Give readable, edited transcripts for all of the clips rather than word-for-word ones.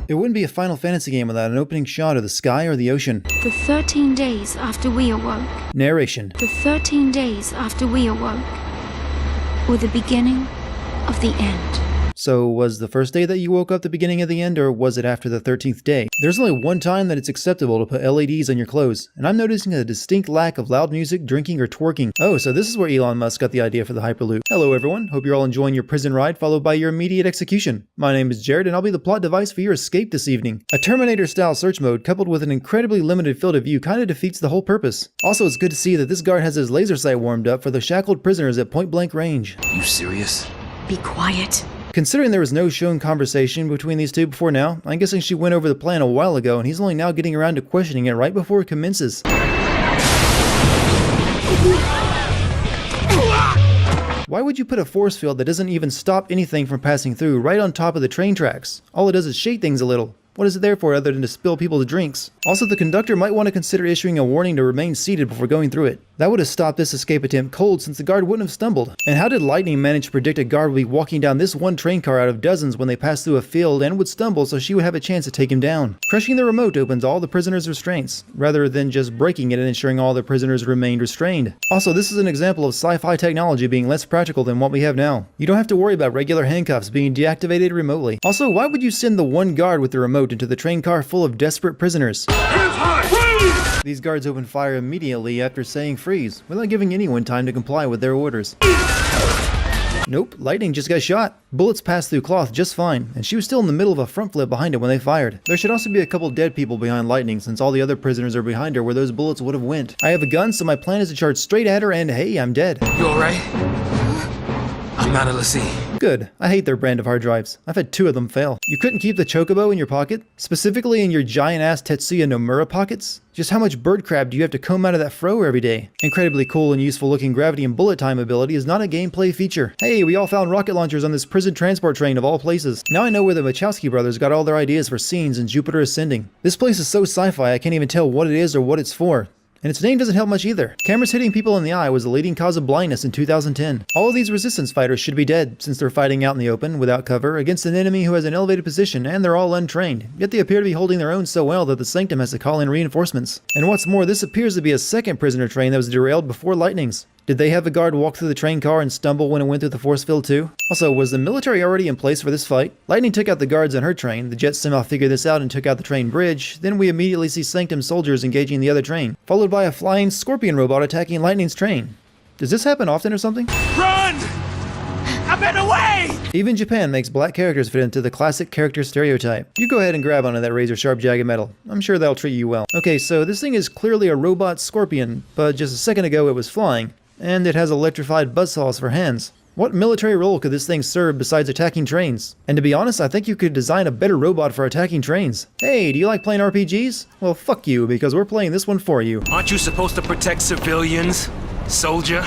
It wouldn't be a Final Fantasy game without an opening shot of the sky or the ocean. The 13 days after we awoke. Narration. The 13 days after we awoke were the beginning of the end. So was the first day that you woke up the beginning of the end, or was it after the 13th day? There's only one time that it's acceptable to put LEDs on your clothes, and I'm noticing a distinct lack of loud music, drinking, or twerking. Oh, so this is where Elon Musk got the idea for the Hyperloop. Hello everyone, hope you're all enjoying your prison ride followed by your immediate execution. My name is Jared and I'll be the plot device for your escape this evening. A Terminator-style search mode coupled with an incredibly limited field of view kinda defeats the whole purpose. Also, it's good to see that this guard has his laser sight warmed up for the shackled prisoners at point blank range. You serious? Be quiet. Considering there was no shown conversation between these two before now, I'm guessing she went over the plan a while ago and he's only now getting around to questioning it right before it commences. Why would you put a force field that doesn't even stop anything from passing through right on top of the train tracks? All it does is shake things a little. What is it there for other than to spill people's drinks? Also, the conductor might want to consider issuing a warning to remain seated before going through it. That would have stopped this escape attempt cold since the guard wouldn't have stumbled. And how did Lightning manage to predict a guard would be walking down this one train car out of dozens when they passed through a field and would stumble so she would have a chance to take him down? Crushing the remote opens all the prisoners' restraints, rather than just breaking it and ensuring all the prisoners remained restrained. Also, this is an example of sci-fi technology being less practical than what we have now. You don't have to worry about regular handcuffs being deactivated remotely. Also, why would you send the one guard with the remote into the train car full of desperate prisoners? These guards open fire immediately after saying freeze, without giving anyone time to comply with their orders. Nope, Lightning just got shot. Bullets passed through cloth just fine, and she was still in the middle of a front flip behind it when they fired. There should also be a couple dead people behind Lightning since all the other prisoners are behind her where those bullets would have went. I have a gun, so my plan is to charge straight at her and hey, I'm dead. You alright? I'm not a see. Good. I hate their brand of hard drives. I've had 2 of them fail. You couldn't keep the chocobo in your pocket? Specifically in your giant-ass Tetsuya Nomura pockets? Just how much bird crab do you have to comb out of that fro every day? Incredibly cool and useful looking gravity and bullet time ability is not a gameplay feature. Hey, we all found rocket launchers on this prison transport train of all places. Now I know where the Wachowski brothers got all their ideas for scenes in Jupiter Ascending. This place is so sci-fi I can't even tell what it is or what it's for. And its name doesn't help much either. Cameras hitting people in the eye was the leading cause of blindness in 2010. All of these resistance fighters should be dead, since they're fighting out in the open, without cover, against an enemy who has an elevated position, and they're all untrained. Yet they appear to be holding their own so well that the Sanctum has to call in reinforcements. And what's more, this appears to be a second prisoner train that was derailed before Lightning's. Did they have the guard walk through the train car and stumble when it went through the force field too? Also, was the military already in place for this fight? Lightning took out the guards on her train, the Jets somehow figured this out and took out the train bridge, then we immediately see Sanctum soldiers engaging the other train, followed by a flying scorpion robot attacking Lightning's train. Does this happen often or something? Run! I've been away! Even Japan makes black characters fit into the classic character stereotype. You go ahead and grab onto that razor sharp jagged metal. I'm sure that'll treat you well. Okay, so this thing is clearly a robot scorpion, but just a second ago it was flying. And it has electrified buzzsaws for hands. What military role could this thing serve besides attacking trains? And to be honest, I think you could design a better robot for attacking trains. Hey, do you like playing RPGs? Well, fuck you, because we're playing this one for you. Aren't you supposed to protect civilians, soldier?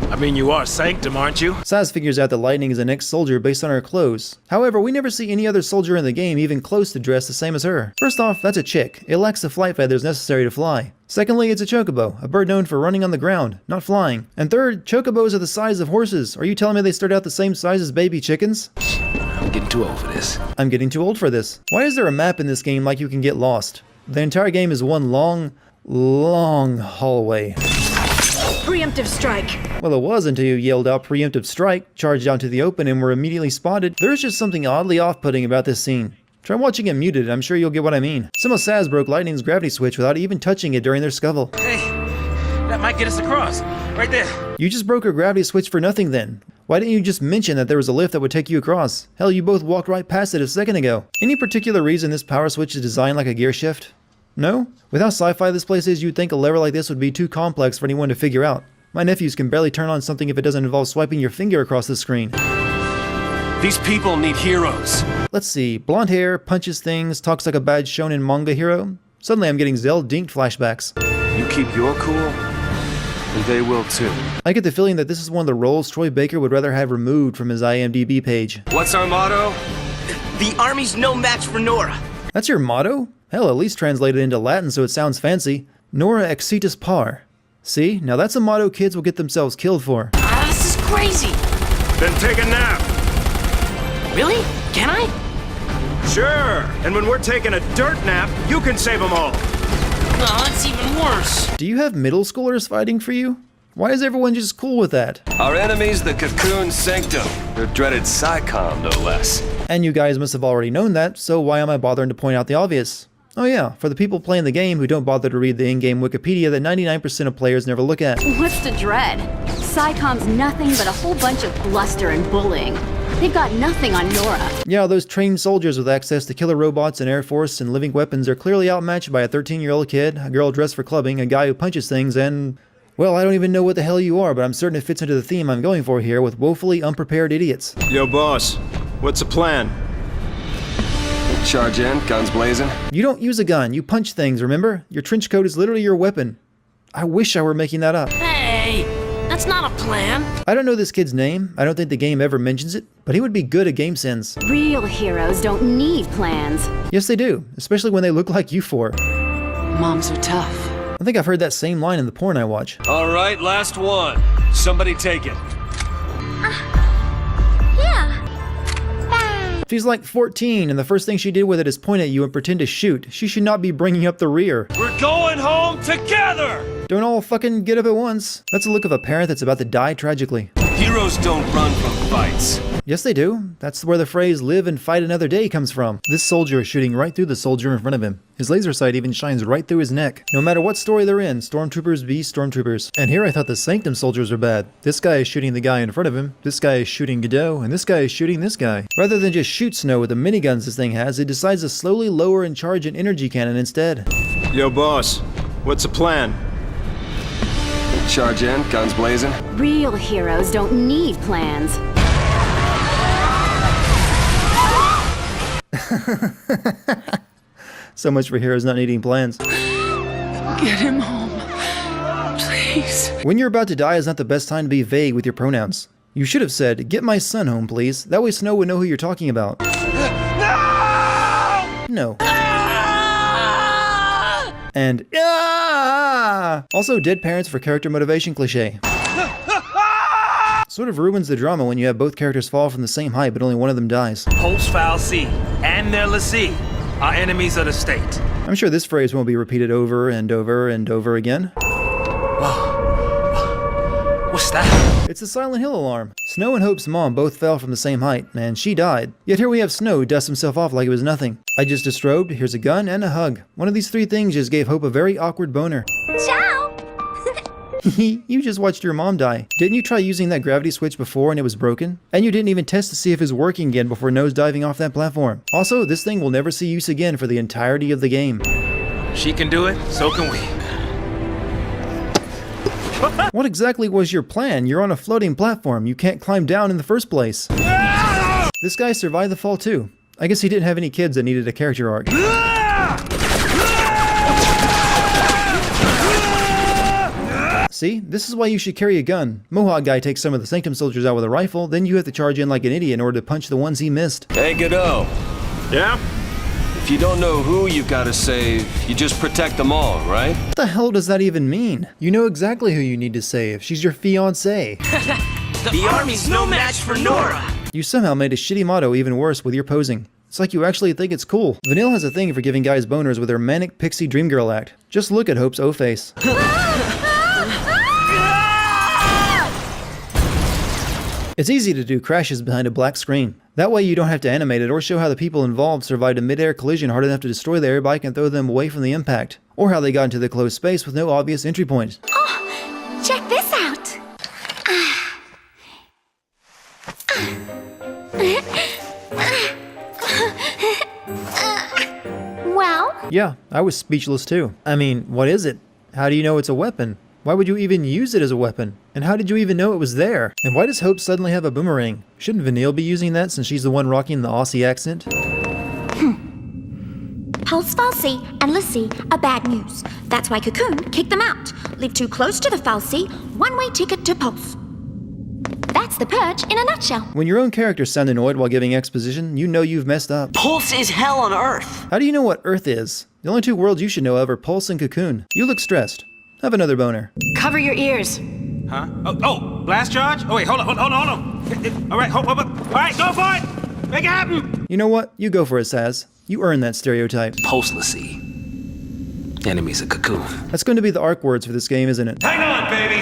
I mean, you are Sanctum, aren't you? Saz figures out that Lightning is an ex-soldier based on her clothes. However, we never see any other soldier in the game even close to dress the same as her. First off, that's a chick. It lacks the flight feathers necessary to fly. Secondly, it's a chocobo, a bird known for running on the ground, not flying. And third, chocobos are the size of horses. Are you telling me they start out the same size as baby chickens? I'm getting too old for this. I'm getting too old for this. Why is there a map in this game like you can get lost? The entire game is one long hallway. Preemptive strike. Well, it was until you yelled out preemptive strike, charged out to the open, and were immediately spotted. There's just something oddly off-putting about this scene. Try watching it muted, I'm sure you'll get what I mean. Some of Saz broke Lightning's gravity switch without even touching it during their scuffle. Hey, that might get us across. Right there. You just broke her gravity switch for nothing then. Why didn't you just mention that there was a lift that would take you across? Hell, you both walked right past it a second ago. Any particular reason this power switch is designed like a gear shift? No? With how sci-fi this place is, you'd think a lever like this would be too complex for anyone to figure out. My nephews can barely turn on something if it doesn't involve swiping your finger across the screen. These people need heroes. Let's see, blonde hair, punches things, talks like a bad shonen manga hero. Suddenly I'm getting Zell-dinked flashbacks. You keep your cool, and they will too. I get the feeling that this is one of the roles Troy Baker would rather have removed from his IMDb page. What's our motto? The army's no match for Nora. That's your motto? Hell, at least translate it into Latin so it sounds fancy. Nora exitus par. See, now that's a motto kids will get themselves killed for. This is crazy. Then take a nap. Really? Can I? Sure. And when we're taking a dirt nap, you can save them all. No, that's even worse. Do you have middle schoolers fighting for you? Why is everyone just cool with that? Our enemy's the Cocoon Sanctum. Their dreaded XIII, no less. And you guys must have already known that, so why am I bothering to point out the obvious? Oh yeah, for the people playing the game who don't bother to read the in-game Wikipedia that 99% of players never look at. What's the dread? PSICOM's nothing but a whole bunch of bluster and bullying. They've got nothing on Nora. Yeah, those trained soldiers with access to killer robots and air force and living weapons are clearly outmatched by a 13-year-old kid, a girl dressed for clubbing, a guy who punches things, and... well, I don't even know what the hell you are, but I'm certain it fits into the theme I'm going for here with woefully unprepared idiots. Yo, boss. What's the plan? Charge in, guns blazing. You don't use a gun, you punch things, remember? Your trench coat is literally your weapon. I wish I were making that up. Hey, that's not a plan. I don't know this kid's name, I don't think the game ever mentions it, but he would be good at game sense. Real heroes don't need plans. Yes they do, especially when they look like you four. Moms are tough. I think I've heard that same line in the porn I watch. All right, last one. Somebody take it. She's like 14, and the first thing she did with it is point at you and pretend to shoot. She should not be bringing up the rear. We're going home together! Don't all fucking get up at once. That's the look of a parent that's about to die tragically. Heroes don't run from fights. Yes they do. That's where the phrase live and fight another day comes from. This soldier is shooting right through the soldier in front of him. His laser sight even shines right through his neck. No matter what story they're in, stormtroopers be stormtroopers. And here I thought the Sanctum soldiers were bad. This guy is shooting the guy in front of him, this guy is shooting Godot, and this guy is shooting this guy. Rather than just shoot Snow with the miniguns this thing has, it decides to slowly lower and charge an energy cannon instead. Yo, boss. What's the plan? Charge in, guns blazing. Real heroes don't need plans. So much for heroes not needing plans. Get him home, please. When you're about to die is not the best time to be vague with your pronouns. You should have said, "Get my son home, please." That way Snow would know who you're talking about. No. And also, dead parents for character motivation cliche. Sort of ruins the drama when you have both characters fall from the same height but only one of them dies. Post Foul C and their lessee are enemies of the state. I'm sure this phrase won't be repeated over and over and over again. What's that? It's the Silent Hill alarm. Snow and Hope's mom both fell from the same height, and she died. Yet here we have Snow who dusts himself off like it was nothing. I just distrobed, here's a gun, and a hug. One of these three things just gave Hope a very awkward boner. Ciao! You just watched your mom die. Didn't you try using that gravity switch before and it was broken? And you didn't even test to see if it was working again before nose diving off that platform. Also, this thing will never see use again for the entirety of the game. She can do it, so can we. What exactly was your plan? You're on a floating platform. You can't climb down in the first place. This guy survived the fall too. I guess he didn't have any kids that needed a character arc. See, this is why you should carry a gun. Mohawk guy takes some of the Sanctum soldiers out with a rifle, then you have to charge in like an idiot in order to punch the ones he missed. Hey, Godot. Yeah? If you don't know who you gotta save, you just protect them all, right? What the hell does that even mean? You know exactly who you need to save. She's your fiancée. The army's no match for Nora. You somehow made a shitty motto even worse with your posing. It's like you actually think it's cool. Vanille has a thing for giving guys boners with her manic pixie dream girl act. Just look at Hope's O-face. It's easy to do crashes behind a black screen. That way you don't have to animate it or show how the people involved survived a mid-air collision hard enough to destroy the airbike and throw them away from the impact. Or how they got into the closed space with no obvious entry point. Oh, check this out. Well? Yeah, I was speechless too. I mean, what is it? How do you know it's a weapon? Why would you even use it as a weapon? And how did you even know it was there? And why does Hope suddenly have a boomerang? Shouldn't Vanille be using that since she's the one rocking the Aussie accent? Pulse Falsey and Lassie are bad news. That's why Cocoon kicked them out. Live too close to the Falsey, one-way ticket to Pulse. That's the purge in a nutshell. When your own characters sound annoyed while giving exposition, you know you've messed up. Pulse is hell on Earth. How do you know what Earth is? The only two worlds you should know of are Pulse and Cocoon. You look stressed. Have another boner. Cover your ears. Huh? Oh, blast charge? Oh, wait, hold on. All right, hold up. All right, go for it. Make it happen. You know what? You go for it, Saz. You earned that stereotype. Postlacy. Enemies of Cocoon. That's going to be the arc words for this game, isn't it? Hang on, baby!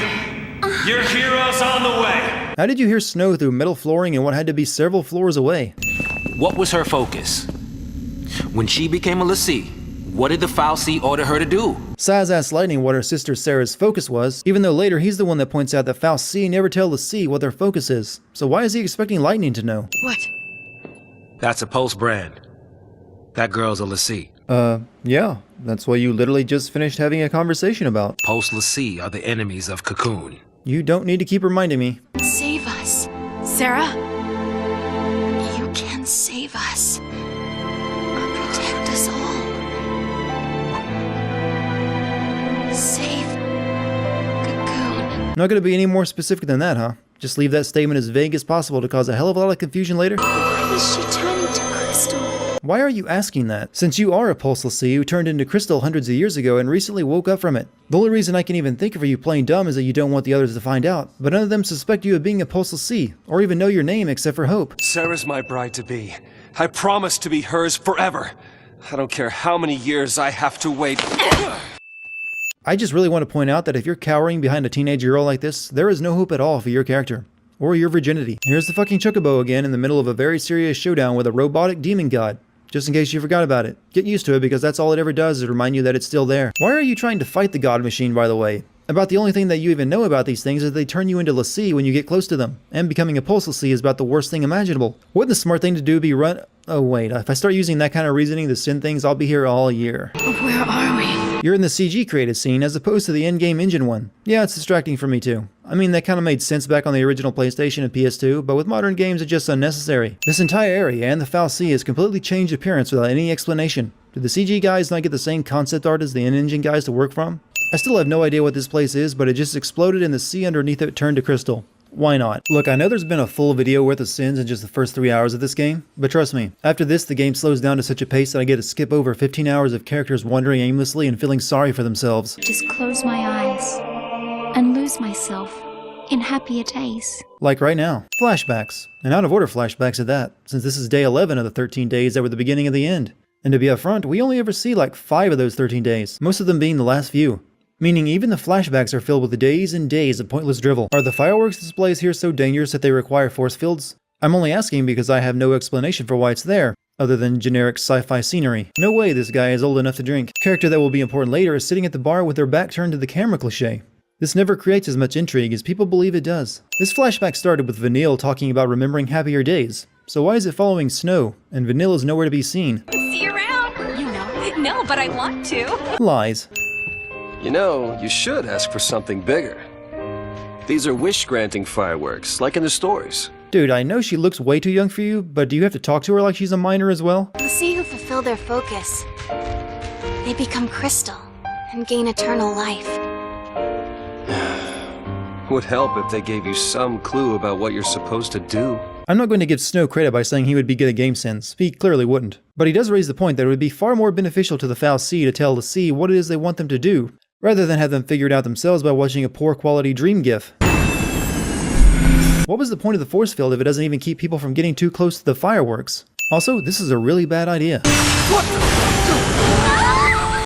Your hero's on the way! How did you hear Snow through metal flooring in what had to be several floors away? What was her focus? When she became a Lassie, what did the fal'Cie order her to do? Saz asks Lightning what her sister Sarah's focus was, even though later he's the one that points out that fal'Cie never tell Lassie what their focus is. So why is he expecting Lightning to know? What? That's a Post brand. That girl's a Lassie. Yeah. That's what you literally just finished having a conversation about. Post Lassie are the enemies of Cocoon. You don't need to keep reminding me. Save us. Sarah? You can save us. Protect us all. Save Cocoon. Not gonna be any more specific than that, huh? Just leave that statement as vague as possible to cause a hell of a lot of confusion later? Why is she turning to crystal? Why are you asking that? Since you are a Pulse Lassie who turned into crystal hundreds of years ago and recently woke up from it. The only reason I can even think of you playing dumb is that you don't want the others to find out, but none of them suspect you of being a Pulse Lassie, or even know your name except for Hope. Sarah's my bride-to-be. I promise to be hers forever. I don't care how many years I have to wait. I just really want to point out that if you're cowering behind a teenage girl like this, there is no hope at all for your character. Or your virginity. Here's the fucking Chocobo again in the middle of a very serious showdown with a robotic demon god. Just in case you forgot about it. Get used to it because that's all it ever does is remind you that it's still there. Why are you trying to fight the god machine, by the way? About the only thing that you even know about these things is they turn you into Lassie when you get close to them. And becoming a Pulse Lassie is about the worst thing imaginable. Wouldn't the smart thing to do be run... Oh wait, if I start using that kind of reasoning to send things, I'll be here all year. Where are we? You're in the CG created scene as opposed to the in-game engine one. Yeah, it's distracting for me too. I mean, that kind of made sense back on the original PlayStation and PS2, but with modern games it's just unnecessary. This entire area and the fal'Cie has completely changed appearance without any explanation. Did the CG guys not get the same concept art as the in-engine guys to work from? I still have no idea what this place is, but it just exploded and the sea underneath it turned to crystal. Why not? Look, I know there's been a full video worth of sins in just the first 3 hours of this game, but trust me, after this the game slows down to such a pace that I get to skip over 15 hours of characters wandering aimlessly and feeling sorry for themselves. Just close my eyes and lose myself in happier days. Like right now. Flashbacks. And out of order flashbacks at that, since this is day 11 of the 13 days that were the beginning of the end. And to be upfront, we only ever see like 5 of those 13 days, most of them being the last few. Meaning even the flashbacks are filled with days and days of pointless drivel. Are the fireworks displays here so dangerous that they require force fields? I'm only asking because I have no explanation for why it's there, other than generic sci-fi scenery. No way this guy is old enough to drink. Character that will be important later is sitting at the bar with their back turned to the camera cliché. This never creates as much intrigue as people believe it does. This flashback started with Vanille talking about remembering happier days. So why is it following Snow, and Vanille is nowhere to be seen? See you around. You know, no, but I want to. Lies. You know, you should ask for something bigger. These are wish-granting fireworks, like in the stories. Dude, I know she looks way too young for you, but do you have to talk to her like she's a minor as well? The sea who fulfill their focus, they become crystal and gain eternal life. Would help if they gave you some clue about what you're supposed to do. I'm not going to give Snow credit by saying he would be good at game sense. He clearly wouldn't. But he does raise the point that it would be far more beneficial to the fal'Cie to tell the sea what it is they want them to do, rather than have them figure it out themselves by watching a poor quality dream gif. What was the point of the force field if it doesn't even keep people from getting too close to the fireworks? Also, this is a really bad idea.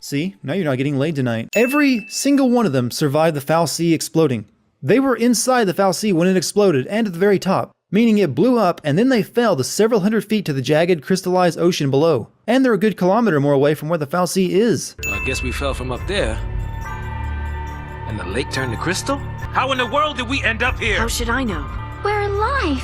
See, now you're not getting laid tonight. Every single one of them survived the fal'Cie exploding. They were inside the fal'Cie when it exploded and at the very top, meaning it blew up and then they fell to several hundred feet to the jagged, crystallized ocean below. And they're a good kilometer more away from where the fal'Cie is. I guess we fell from up there. And the lake turned to crystal? How in the world did we end up here? How should I know? We're alive.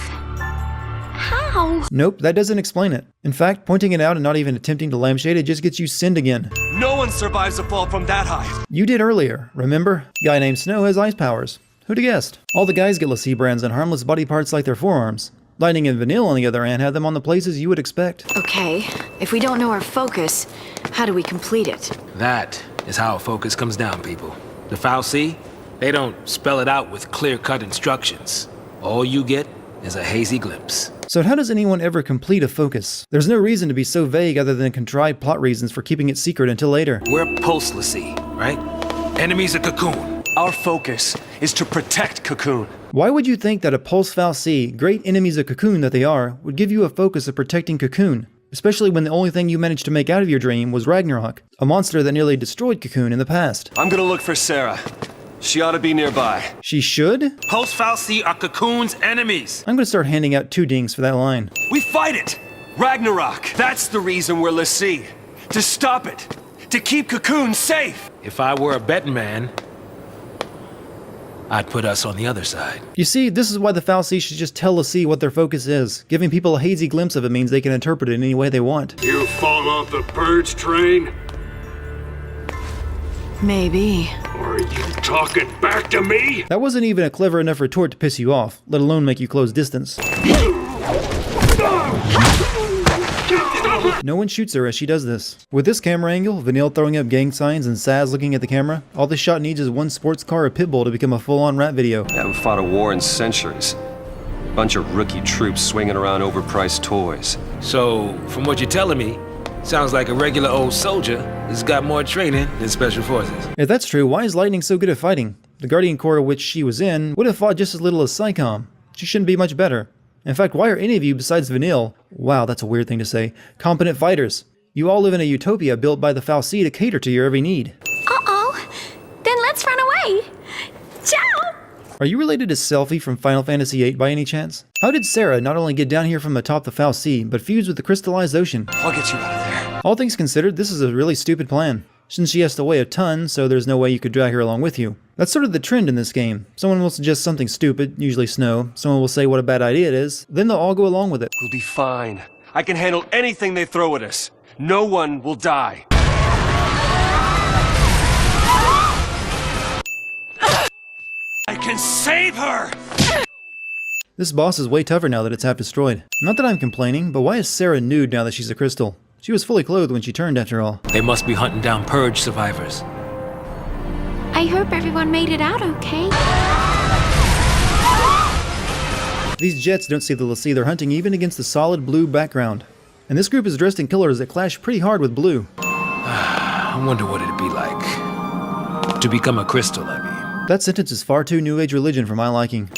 How? Nope, that doesn't explain it. In fact, pointing it out and not even attempting to lampshade it just gets you sinned again. No one survives a fall from that height. You did earlier, remember? Guy named Snow has ice powers. Who'd have guessed? All the guys get Lassie brands and harmless body parts like their forearms. Lightning and Vanille, on the other hand, have them on the places you would expect. Okay, if we don't know our focus, how do we complete it? That is how a focus comes down, people. The fal'Cie, they don't spell it out with clear-cut instructions. All you get is a hazy glimpse. So how does anyone ever complete a focus? There's no reason to be so vague other than contrived plot reasons for keeping it secret until later. We're post-Lassie, right? Enemies of Cocoon. Our focus is to protect Cocoon. Why would you think that a Pulse fal'Cie, great enemies of Cocoon that they are, would give you a focus of protecting Cocoon? Especially when the only thing you managed to make out of your dream was Ragnarok, a monster that nearly destroyed Cocoon in the past. I'm gonna look for Sarah. She ought to be nearby. She should? Pulse fal'Cie are Cocoon's enemies. I'm gonna start handing out 2 dings for that line. We fight it! Ragnarok! That's the reason we're l'Cie. To stop it! To keep Cocoon safe! If I were a betting man, I'd put us on the other side. You see, this is why the fal'Cie should just tell l'Cie what their focus is. Giving people a hazy glimpse of it means they can interpret it any way they want. You fall off the purge train? Maybe. Or are you talking back to me? That wasn't even a clever enough retort to piss you off, let alone make you close distance. No one shoots her as she does this. With this camera angle, Vanille throwing up gang signs and Saz looking at the camera, all this shot needs is one sports car or pit bull to become a full-on rap video. Haven't fought a war in centuries. Bunch of rookie troops swinging around overpriced toys. So, from what you're telling me, sounds like a regular old soldier has got more training than Special Forces. If that's true, why is Lightning so good at fighting? The Guardian Corps which she was in would have fought just as little as XIII. She shouldn't be much better. In fact, why are any of you besides Vanille, wow, that's a weird thing to say, competent fighters? You all live in a utopia built by the fal'Cie to cater to your every need. Uh-oh. Then let's run away. Ciao! Are you related to Selphie from Final Fantasy VIII by any chance? How did Sarah not only get down here from atop the fal'Cie, but fuse with the crystallized ocean? I'll get you out of there. All things considered, this is a really stupid plan. Since she has to weigh a ton, so there's no way you could drag her along with you. That's sort of the trend in this game. Someone will suggest something stupid, usually Snow. Someone will say what a bad idea it is, then they'll all go along with it. We'll be fine. I can handle anything they throw at us. No one will die. I can save her! This boss is way tougher now that it's half destroyed. Not that I'm complaining, but why is Sarah nude now that she's a crystal? She was fully clothed when she turned after all. They must be hunting down Purge survivors. I hope everyone made it out okay. These jets don't see the l'Cie they're hunting even against the solid blue background. And this group is dressed in colors that clash pretty hard with blue. I wonder what it'd be like to become a crystal, I mean. That sentence is far too New Age religion for my liking.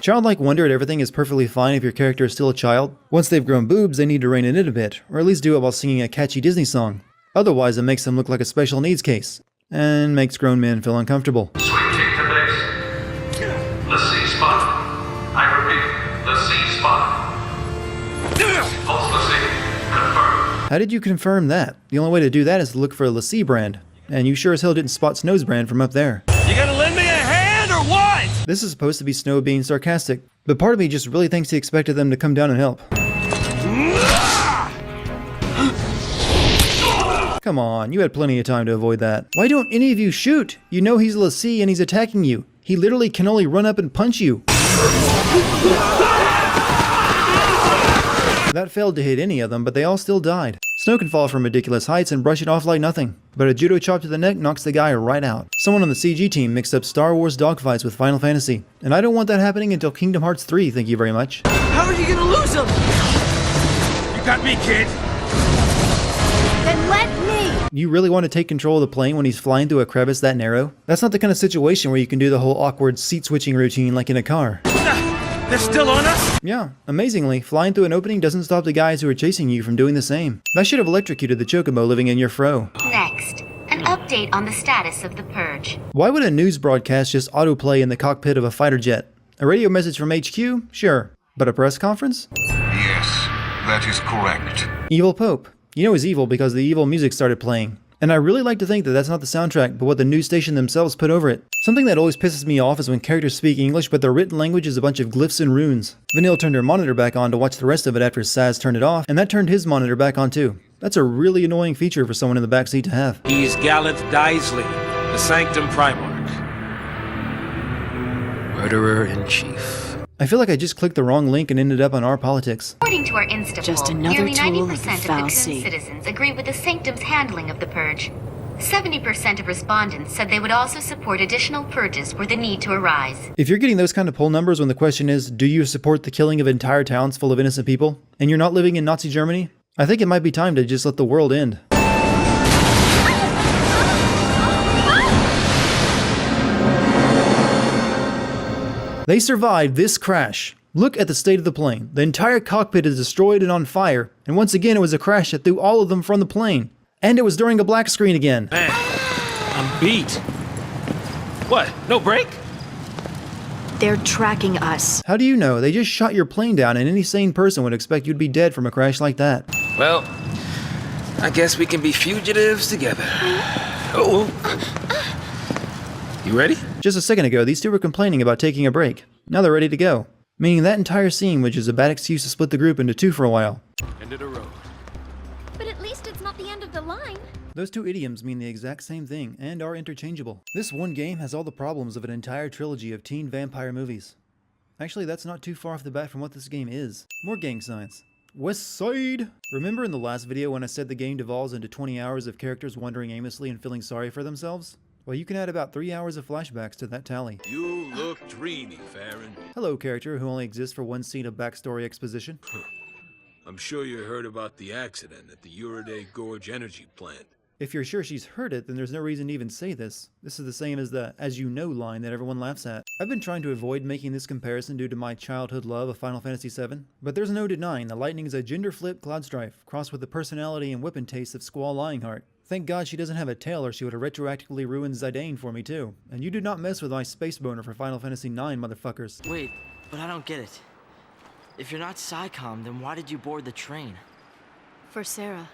Childlike wonder at everything is perfectly fine if your character is still a child. Once they've grown boobs, they need to rein it in a bit, or at least do it while singing a catchy Disney song. Otherwise, it makes them look like a special needs case, and makes grown men feel uncomfortable. Sweep kick to base. l'Cie spot. I repeat, l'Cie spot. Pulse l'Cie. Confirmed. How did you confirm that? The only way to do that is to look for a l'Cie brand. And you sure as hell didn't spot Snow's brand from up there. You gonna lend me a hand or what? This is supposed to be Snow being sarcastic, but part of me just really thinks he expected them to come down and help. Come on, you had plenty of time to avoid that. Why don't any of you shoot? You know he's l'Cie and he's attacking you. He literally can only run up and punch you. That failed to hit any of them, but they all still died. Snow can fall from ridiculous heights and brush it off like nothing, but a judo chop to the neck knocks the guy right out. Someone on the CG team mixed up Star Wars dogfights with Final Fantasy, and I don't want that happening until Kingdom Hearts 3, thank you very much. How are you gonna lose him? You got me, kid. Then let me! You really want to take control of the plane when he's flying through a crevice that narrow? That's not the kind of situation where you can do the whole awkward seat-switching routine like in a car. They're still on us? Yeah, amazingly, flying through an opening doesn't stop the guys who are chasing you from doing the same. That should have electrocuted the chocobo living in your fro. Next, an update on the status of the Purge. Why would a news broadcast just autoplay in the cockpit of a fighter jet? A radio message from HQ? Sure. But a press conference? Yes, that is correct. Evil Pope. You know he's evil because the evil music started playing. And I really like to think that that's not the soundtrack, but what the news station themselves put over it. Something that always pisses me off is when characters speak English, but their written language is a bunch of glyphs and runes. Vanille turned her monitor back on to watch the rest of it after Saz turned it off, and that turned his monitor back on too. That's a really annoying feature for someone in the backseat to have. He's Gallant Daisley, the Sanctum Primarch. Murderer-in-Chief. I feel like I just clicked the wrong link and ended up on our politics. According to our Insta Just poll, another nearly tool of the 90% of the Coon fal'Cie. citizens agree with the Sanctum's handling of the Purge. 70% of respondents said they would also support additional purges were the need to arise. If you're getting those kind of poll numbers when the question is, do you support the killing of entire towns full of innocent people, and you're not living in Nazi Germany, I think it might be time to just let the world end. They survived this crash. Look at the state of the plane. The entire cockpit is destroyed and on fire, and once again it was a crash that threw all of them from the plane. And it was during a black screen again. Man, I'm beat. What? No break? They're tracking us. How do you know? They just shot your plane down, and any sane person would expect you'd be dead from a crash like that. Well, I guess we can be fugitives together. Oh. You ready? Just a second ago, these two were complaining about taking a break. Now they're ready to go. Meaning that entire scene, which is a bad excuse to split the group into two for a while. End of the road. But at least it's not the end of the line. Those two idioms mean the exact same thing, and are interchangeable. This one game has all the problems of an entire trilogy of teen vampire movies. Actually, that's not too far off the bat from what this game is. More gang signs. West Side! Remember in the last video when I said the game devolves into 20 hours of characters wandering aimlessly and feeling sorry for themselves? Well, you can add about 3 hours of flashbacks to that tally. You look dreamy, Farron. Hello, character who only exists for one scene of backstory exposition. I'm sure you heard about the accident at the Uriday Gorge energy plant. If you're sure she's heard it, then there's no reason to even say this. This is the same as the "as you know" line that everyone laughs at. I've been trying to avoid making this comparison due to my childhood love of Final Fantasy VII, but there's no denying that Lightning is a gender-flipped Cloudstrife, crossed with the personality and weapon taste of Squall Lionheart. Thank God she doesn't have a tail or she would have retroactively ruined Zidane for me too. And you do not mess with my space boner for Final Fantasy IX, motherfuckers. Wait, but I don't get it. If you're not PSICOM, then why did you board the train? For Sarah.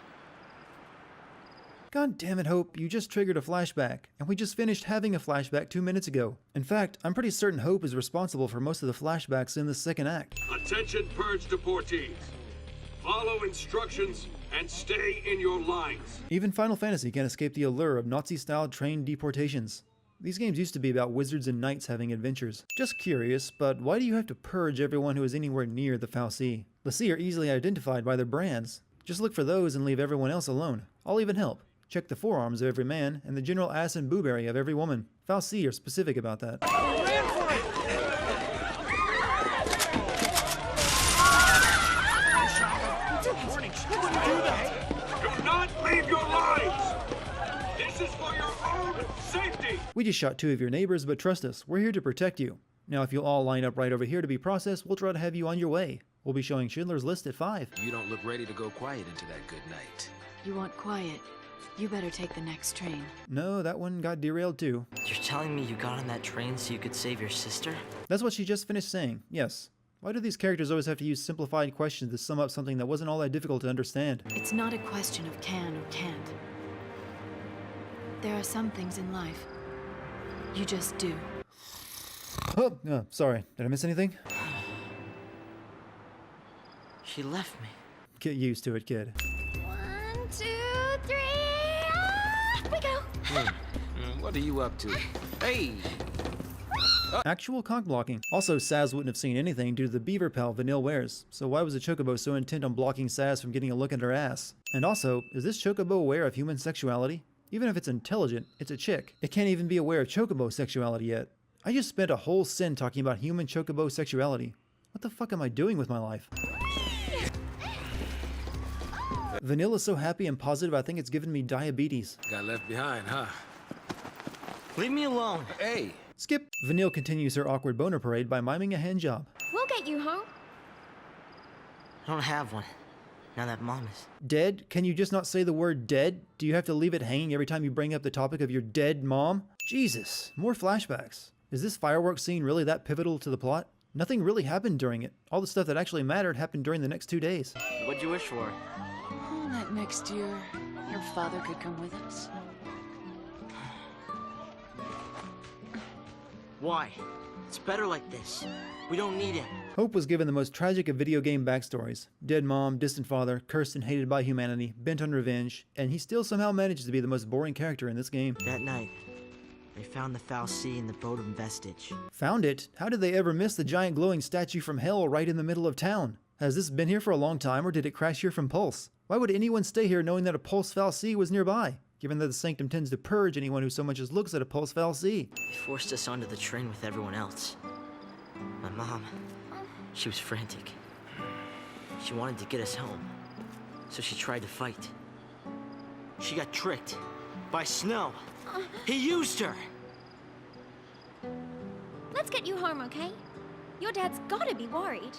God damn it, Hope, you just triggered a flashback, and we just finished having a flashback 2 minutes ago. In fact, I'm pretty certain Hope is responsible for most of the flashbacks in the second act. Attention, purge deportees. Follow instructions and stay in your lines. Even Final Fantasy can't escape the allure of Nazi-style train deportations. These games used to be about wizards and knights having adventures. Just curious, but why do you have to purge everyone who is anywhere near the Fal'Cie? L'Cie are easily identified by their brands. Just look for those and leave everyone else alone. I'll even help. Check the forearms of every man and the general ass and booberry of every woman. Fal'Cie are specific about that. Do not leave your lines. This is for your own safety. We just shot 2 of your neighbors, but trust us, we're here to protect you. Now if you'll all line up right over here to be processed, we'll try to have you on your way. We'll be showing Schindler's List at 5. You don't look ready to go quiet into that good night. You want quiet? You better take the next train. No, that one got derailed too. You're telling me you got on that train so you could save your sister? That's what she just finished saying, yes. Why do these characters always have to use simplified questions to sum up something that wasn't all that difficult to understand? It's not a question of can or can't. There are some things in life you just do. Oh, sorry. Did I miss anything? She left me. Get used to it, kid. 1, 2, 3, off we go. What are you up to? Hey! Actual cock blocking. Also, Saz wouldn't have seen anything due to the beaver pal Vanille wears, so why was the Chocobo so intent on blocking Saz from getting a look at her ass? And also, is this Chocobo aware of human sexuality? Even if it's intelligent, it's a chick. It can't even be aware of Chocobo sexuality yet. I just spent a whole sin talking about human Chocobo sexuality. What the fuck am I doing with my life? Vanille is so happy and positive I think it's given me diabetes. Got left behind, huh? Leave me alone. Hey! Skip. Vanille continues her awkward boner parade by miming a hand job. We'll get you home. I don't have one. Now that Mom is Dead? Can you just not say the word dead? Do you have to leave it hanging every time you bring up the topic of your dead mom? Jesus, more flashbacks. Is this fireworks scene really that pivotal to the plot? Nothing really happened during it. All the stuff that actually mattered happened during the next 2 days. What'd you wish for? That next year, your father could come with us. Why? It's better like this. We don't need him. Hope was given the most tragic of video game backstories. Dead mom, distant father, cursed and hated by humanity, bent on revenge, and he still somehow manages to be the most boring character in this game. That night, they found the Fal'Cie in the Bodum vestige. Found it? How did they ever miss the giant glowing statue from hell right in the middle of town? Has this been here for a long time, or did it crash here from Pulse? Why would anyone stay here knowing that a Pulse Fal'Cie was nearby? Given that the Sanctum tends to purge anyone who so much as looks at a Pulse Fal'Cie. They forced us onto the train with everyone else. My mom, she was frantic. She wanted to get us home, so she tried to fight. She got tricked by Snow. He used her! Let's get you home, okay? Your dad's gotta be worried.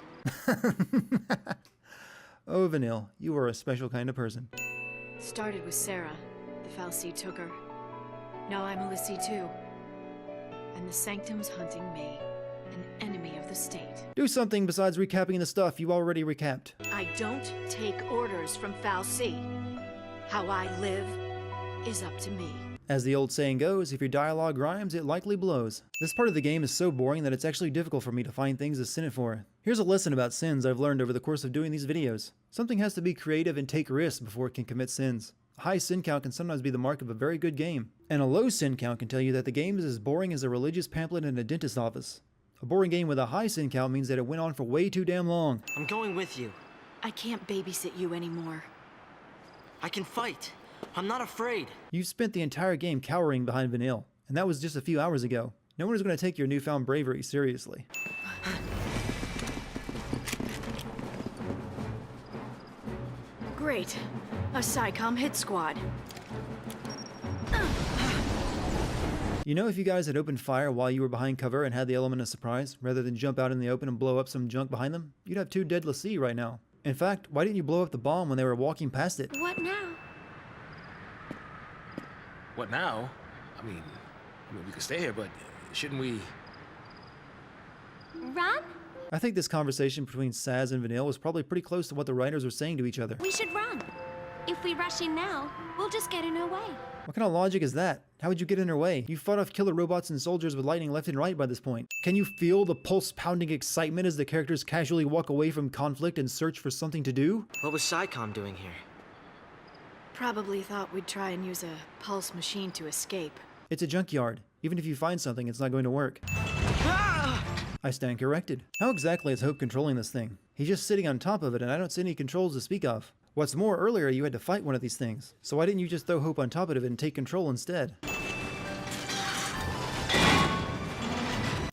Oh, Vanille, you are a special kind of person. Started with Sarah. The Fal'Cie took her. Now I'm a Lissy too. And the Sanctum's hunting me, an enemy of the state. Do something besides recapping the stuff you already recapped. I don't take orders from Fal'Cie. How I live is up to me. As the old saying goes, if your dialogue rhymes, it likely blows. This part of the game is so boring that it's actually difficult for me to find things to sin it for. Here's a lesson about sins I've learned over the course of doing these videos. Something has to be creative and take risks before it can commit sins. A high sin count can sometimes be the mark of a very good game. And a low sin count can tell you that the game is as boring as a religious pamphlet in a dentist's office. A boring game with a high sin count means that it went on for way too damn long. I'm going with you. I can't babysit you anymore. I can fight. I'm not afraid. You've spent the entire game cowering behind Vanille, and that was just a few hours ago. No one is going to take your newfound bravery seriously. Great. A SciComm hit squad. You know, if you guys had opened fire while you were behind cover and had the element of surprise, rather than jump out in the open and blow up some junk behind them, you'd have 2 dead Lassie right now. In fact, why didn't you blow up the bomb when they were walking past it? What now? What now? I mean, we could stay here, but shouldn't we? Run? I think this conversation between Saz and Vanille was probably pretty close to what the writers were saying to each other. We should run. If we rush in now, we'll just get in her way. What kind of logic is that? How would you get in her way? You fought off killer robots and soldiers with lightning left and right by this point. Can you feel the pulse-pounding excitement as the characters casually walk away from conflict and search for something to do? What was SciComm doing here? Probably thought we'd try and use a pulse machine to escape. It's a junkyard. Even if you find something, it's not going to work. I stand corrected. How exactly is Hope controlling this thing? He's just sitting on top of it and I don't see any controls to speak of. What's more, earlier you had to fight one of these things. So why didn't you just throw Hope on top of it and take control instead?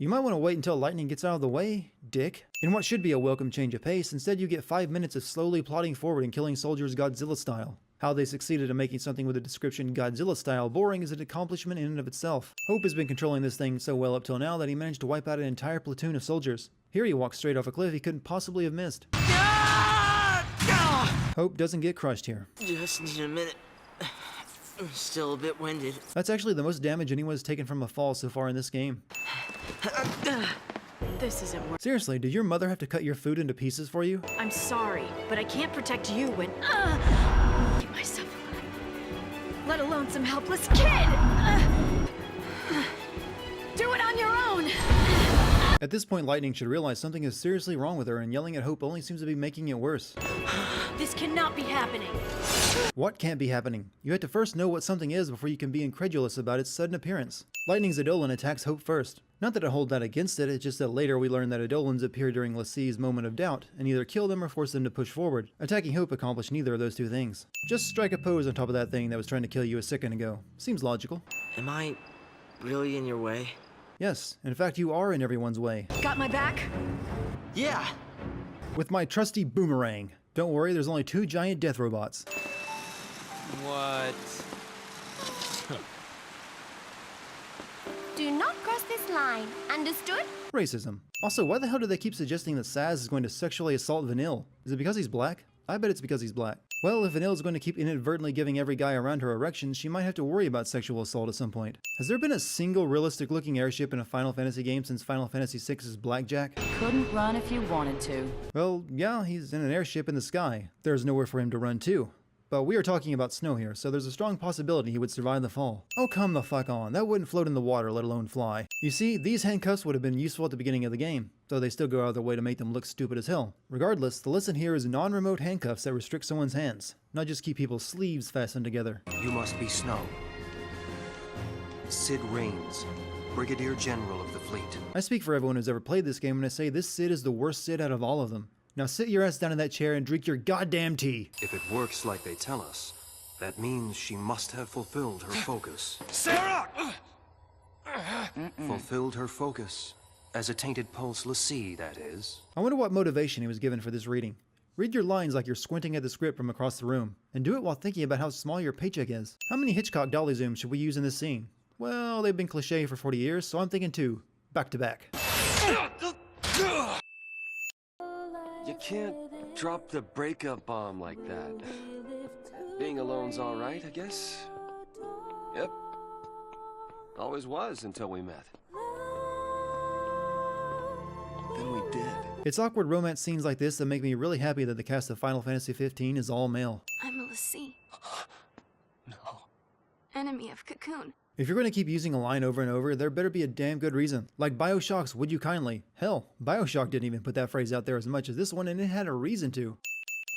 You might want to wait until lightning gets out of the way, dick. In what should be a welcome change of pace, instead you get 5 minutes of slowly plodding forward and killing soldiers Godzilla style. How they succeeded in making something with the description Godzilla style boring is an accomplishment in and of itself. Hope has been controlling this thing so well up till now that he managed to wipe out an entire platoon of soldiers. Here he walks straight off a cliff he couldn't possibly have missed. Hope doesn't get crushed here. Just need a minute. I'm still a bit winded. That's actually the most damage anyone has taken from a fall so far in this game. This isn't working. Seriously, did your mother have to cut your food into pieces for you? I'm sorry, but I can't protect you when... Keep myself alive. Let alone some helpless kid! Do it on your own! At this point, Lightning should realize something is seriously wrong with her, and yelling at Hope only seems to be making it worse. This cannot be happening. What can't be happening? You have to first know what something is before you can be incredulous about its sudden appearance. Lightning's Eidolon attacks Hope first. Not that I hold that against it, it's just that later we learn that Eidolons appear during Lassie's moment of doubt, and either kill them or force them to push forward. Attacking Hope accomplished neither of those two things. Just strike a pose on top of that thing that was trying to kill you a second ago. Seems logical. Am I really in your way? Yes, in fact you are in everyone's way. Got my back? Yeah! With my trusty boomerang. Don't worry, there's only 2 giant death robots. What? Do not cross this line. Understood? Racism. Also, why the hell do they keep suggesting that Saz is going to sexually assault Vanille? Is it because he's black? I bet it's because he's black. Well, if Vanille is going to keep inadvertently giving every guy around her erections, she might have to worry about sexual assault at some point. Has there been a single realistic-looking airship in a Final Fantasy game since Final Fantasy VI's Blackjack? Couldn't run if you wanted to. Well, yeah, he's in an airship in the sky. There's nowhere for him to run to. But we are talking about snow here, so there's a strong possibility he would survive the fall. Oh, come the fuck on. That wouldn't float in the water, let alone fly. You see, these handcuffs would have been useful at the beginning of the game, though they still go out of their way to make them look stupid as hell. Regardless, the lesson here is non-remote handcuffs that restrict someone's hands, not just keep people's sleeves fastened together. You must be Snow. Cid Raines, Brigadier General of the Fleet. I speak for everyone who's ever played this game when I say this Cid is the worst Cid out of all of them. Now sit your ass down in that chair and drink your goddamn tea. If it works like they tell us, that means she must have fulfilled her focus. Sarah! Fulfilled her focus. As a tainted pulse Lassie, that is. I wonder what motivation he was given for this reading. Read your lines like you're squinting at the script from across the room, and do it while thinking about how small your paycheck is. How many Hitchcock dolly zooms should we use in this scene? Well, they've been cliché for 40 years, so I'm thinking 2. Back to back. can't drop the breakup bomb like that. Being alone's alright, I guess. Yep. Always was until we met. Then we did. It's awkward romance scenes like this that make me really happy that the cast of Final Fantasy XV is all male. I'm a l'Cie. No. Enemy of Cocoon. If you're going to keep using a line over and over, there better be a damn good reason. Like Bioshock's Would You Kindly. Hell, Bioshock didn't even put that phrase out there as much as this one, and it had a reason to.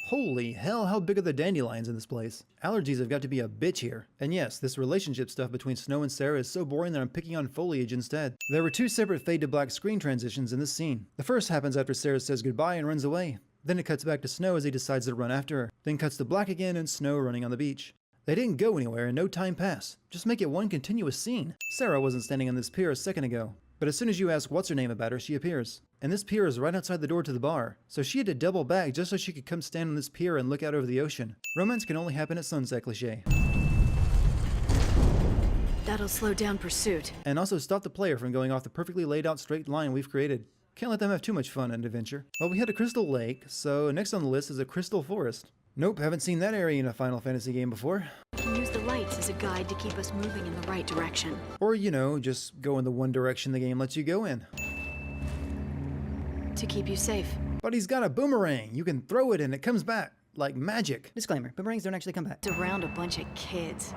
Holy hell, how big are the dandelions in this place? Allergies have got to be a bitch here. And yes, this relationship stuff between Snow and Sarah is so boring that I'm picking on foliage instead. There were two separate fade to black screen transitions in this scene. The first happens after Sarah says goodbye and runs away. Then it cuts back to Snow as he decides to run after her. Then cuts to black again and Snow running on the beach. They didn't go anywhere and no time passed. Just make it one continuous scene. Sarah wasn't standing on this pier a second ago. But as soon as you ask what's her name about her, she appears. And this pier is right outside the door to the bar. So she had to double back just so she could come stand on this pier and look out over the ocean. Romance can only happen at sunset cliché. That'll slow down pursuit. And also stop the player from going off the perfectly laid out straight line we've created. Can't let them have too much fun and adventure. Well, we had a crystal lake, so next on the list is a crystal forest. Nope, haven't seen that area in a Final Fantasy game before. Can use the lights as a guide to keep us moving in the right direction. Or, you know, just go in the one direction the game lets you go in. To keep you safe. But he's got a boomerang. You can throw it and it comes back. Like magic. Disclaimer, boomerangs don't actually come back. It's around a bunch of kids.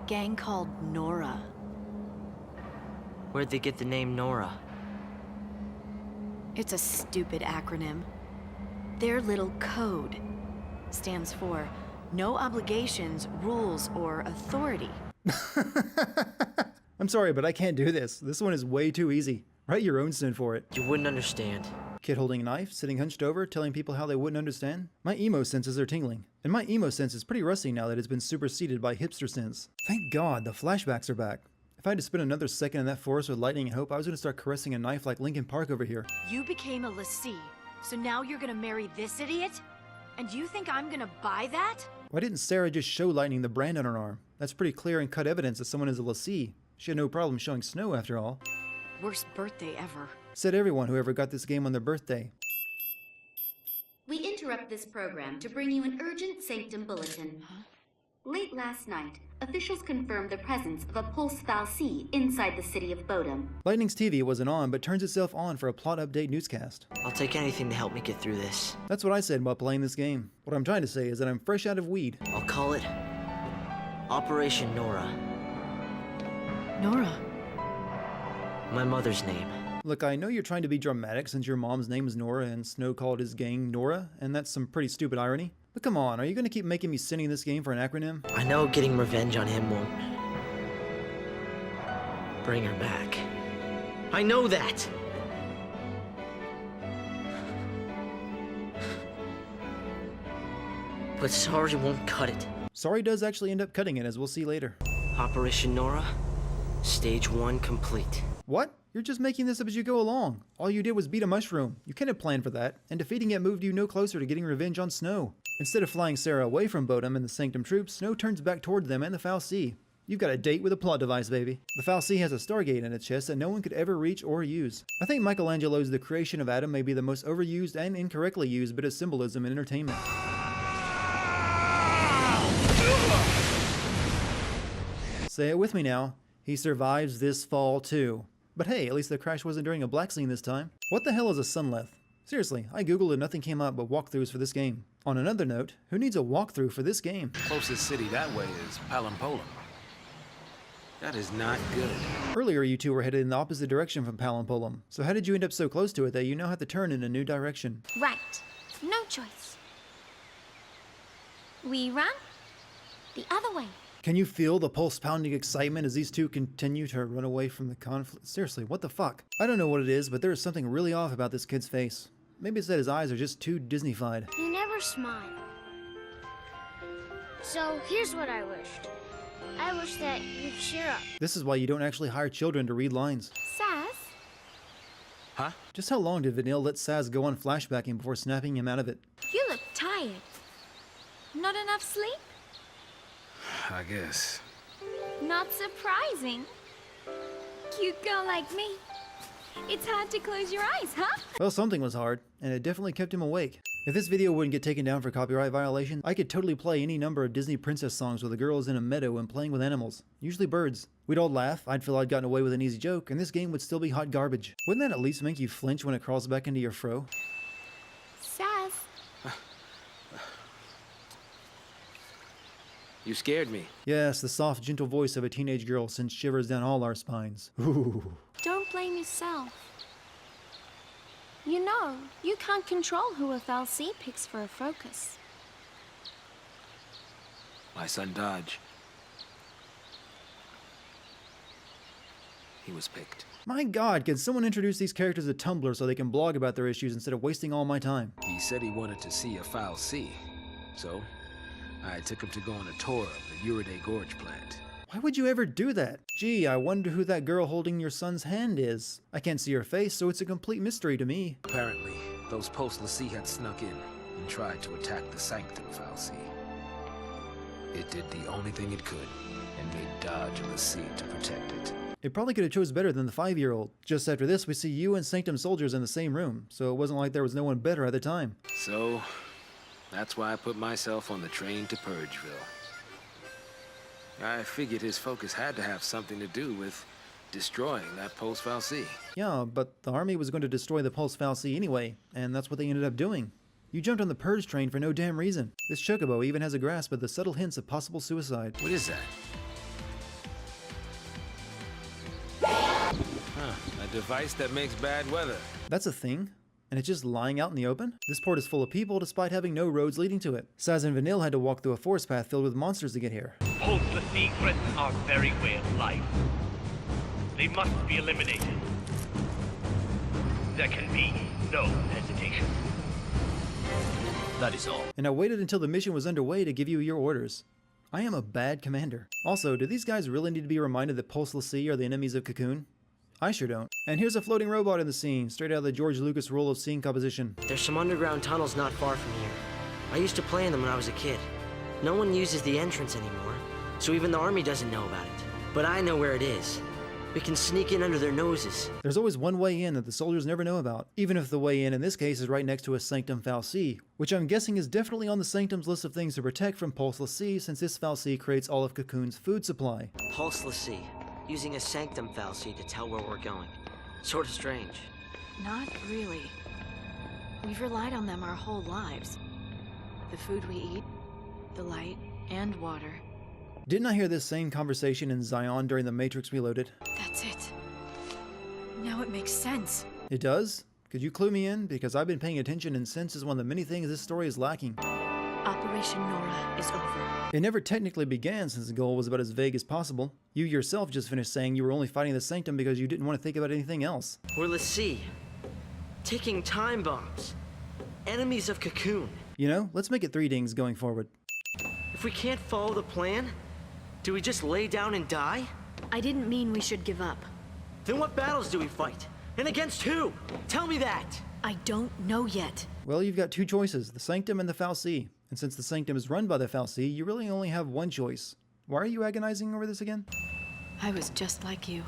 Gang called Nora. Where'd they get the name Nora? It's a stupid acronym. Their little code stands for no obligations, rules, or authority. I'm sorry, but I can't do this. This one is way too easy. Write your own sin for it. You wouldn't understand. Kid holding a knife, sitting hunched over, telling people how they wouldn't understand. My emo senses are tingling. And my emo sense is pretty rusty now that it's been superseded by hipster sense. Thank God, the flashbacks are back. If I had to spend another second in that forest with lightning and hope, I was going to start caressing a knife like Linkin Park over here. You became a l'Cie, so now you're gonna marry this idiot? And you think I'm gonna buy that? Why didn't Sarah just show Lightning the brand on her arm? That's pretty clear and cut evidence that someone is a l'Cie. She had no problem showing Snow after all. Worst birthday ever. Said everyone who ever got this game on their birthday. We interrupt this program to bring you an urgent Sanctum bulletin. Late last night, officials confirmed the presence of a pulse fal'Cie inside the city of Bodum. Lightning's TV wasn't on, but turns itself on for a plot update newscast. I'll take anything to help me get through this. That's what I said while playing this game. What I'm trying to say is that I'm fresh out of weed. I'll call it Operation Nora. Nora? My mother's name. Look, I know you're trying to be dramatic since your mom's name is Nora and Snow called his gang Nora, and that's some pretty stupid irony. But come on, are you going to keep making me sending this game for an acronym? I know getting revenge on him won't bring her back. I know that! But sorry won't cut it. Sorry does actually end up cutting it, as we'll see later. Operation Nora, Stage 1 complete. What? You're just making this up as you go along. All you did was beat a mushroom. You couldn't have planned for that, and defeating it moved you no closer to getting revenge on Snow. Instead of flying Sarah away from Bodum and the Sanctum troops, Snow turns back toward them and the fal'Cie. You've got a date with a plot device, baby. The fal'Cie has a Stargate in its chest that no one could ever reach or use. I think Michelangelo's The Creation of Adam may be the most overused and incorrectly used bit of symbolism in entertainment. Say it with me now. He survives this fall too. But hey, at least the crash wasn't during a black scene this time. What the hell is a sunleth? Seriously, I googled and nothing came up but walkthroughs for this game. On another note, who needs a walkthrough for this game? Closest city that way is Palampolum. That is not good. Earlier you two were headed in the opposite direction from Palampolum, so how did you end up so close to it that you now have to turn in a new direction? Right. No choice. We run the other way. Can you feel the pulse-pounding excitement as these two continue to run away from the conflict? Seriously, what the fuck? I don't know what it is, but there is something really off about this kid's face. Maybe it's that his eyes are just too Disney-fied. You never smile. So here's what I wished. I wish that you'd cheer up. This is why you don't actually hire children to read lines. Saz? Huh? Just how long did Vanille let Saz go on flashbacking before snapping him out of it? You look tired. Not enough sleep? I guess. Not surprising. Cute girl like me. It's hard to close your eyes, huh? Well, something was hard, and it definitely kept him awake. If this video wouldn't get taken down for copyright violation, I could totally play any number of Disney princess songs where the girl is in a meadow and playing with animals, usually birds. We'd all laugh, I'd feel I'd gotten away with an easy joke, and this game would still be hot garbage. Wouldn't that at least make you flinch when it crawls back into your fro? Sass. You scared me. Yes, the soft, gentle voice of a teenage girl sends shivers down all our spines. Ooh. Don't blame yourself. You know, you can't control who a Fal'Cie picks for a focus. My son Dodge. He was picked. My god, can someone introduce these characters to Tumblr so they can blog about their issues instead of wasting all my time? He said he wanted to see a Fal'Cie, so I took him to go on a tour of the Uriday Gorge plant. Why would you ever do that? Gee, I wonder who that girl holding your son's hand is. I can't see her face, so it's a complete mystery to me. Apparently, those post-Lassie had snuck in and tried to attack the Sanctum Fal'Cie. It did the only thing it could and made Dodge a Lassie to protect it. It probably could have chose better than the 5-year-old. Just after this, we see you and Sanctum soldiers in the same room, so it wasn't like there was no one better at the time. So, that's why I put myself on the train to Purgeville. I figured his focus had to have something to do with destroying that post-Fal'Cie. Yeah, but the army was going to destroy the post-Fal'Cie anyway, and that's what they ended up doing. You jumped on the Purge train for no damn reason. This chocobo even has a grasp of the subtle hints of possible suicide. What is that? A device that makes bad weather. That's a thing. And it's just lying out in the open? This port is full of people despite having no roads leading to it. Saz and Vanille had to walk through a forest path filled with monsters to get here. Post-Lassie threaten our very way of life. They must be eliminated. There can be no hesitation. That is all. And I waited until the mission was underway to give you your orders. I am a bad commander. Also, do these guys really need to be reminded that post-Lassie are the enemies of Cocoon? I sure don't. And here's a floating robot in the scene, straight out of the George Lucas rule of scene composition. There's some underground tunnels not far from here. I used to play in them when I was a kid. No one uses the entrance anymore, so even the army doesn't know about it. But I know where it is. We can sneak in under their noses. There's always one way in that the soldiers never know about, even if the way in this case is right next to a Sanctum Fal'Cie, which I'm guessing is definitely on the Sanctum's list of things to protect from Pulse-Lassie since this Fal'Cie creates all of Cocoon's food supply. Pulse-Lassie, using a Sanctum Fal'Cie to tell where we're going. Sort of strange. Not really. We've relied on them our whole lives. The food we eat, the light, and water. Didn't I hear this same conversation in Zion during the Matrix Reloaded? That's it. Now it makes sense. It does? Could you clue me in? Because I've been paying attention and sense is one of the many things this story is lacking. Operation Nora is over. It never technically began since the goal was about as vague as possible. You yourself just finished saying you were only fighting the Sanctum because you didn't want to think about anything else. We're Lassie. Ticking time bombs. Enemies of Cocoon. You know, let's make it 3 dings going forward. If we can't follow the plan, do we just lay down and die? I didn't mean we should give up. Then what battles do we fight? And against who? Tell me that! I don't know yet. Well, you've got 2 choices, the Sanctum and the Fal'Cie. And since the Sanctum is run by the Fal'Cie, you really only have 1 choice. Why are you agonizing over this again? I was just like you.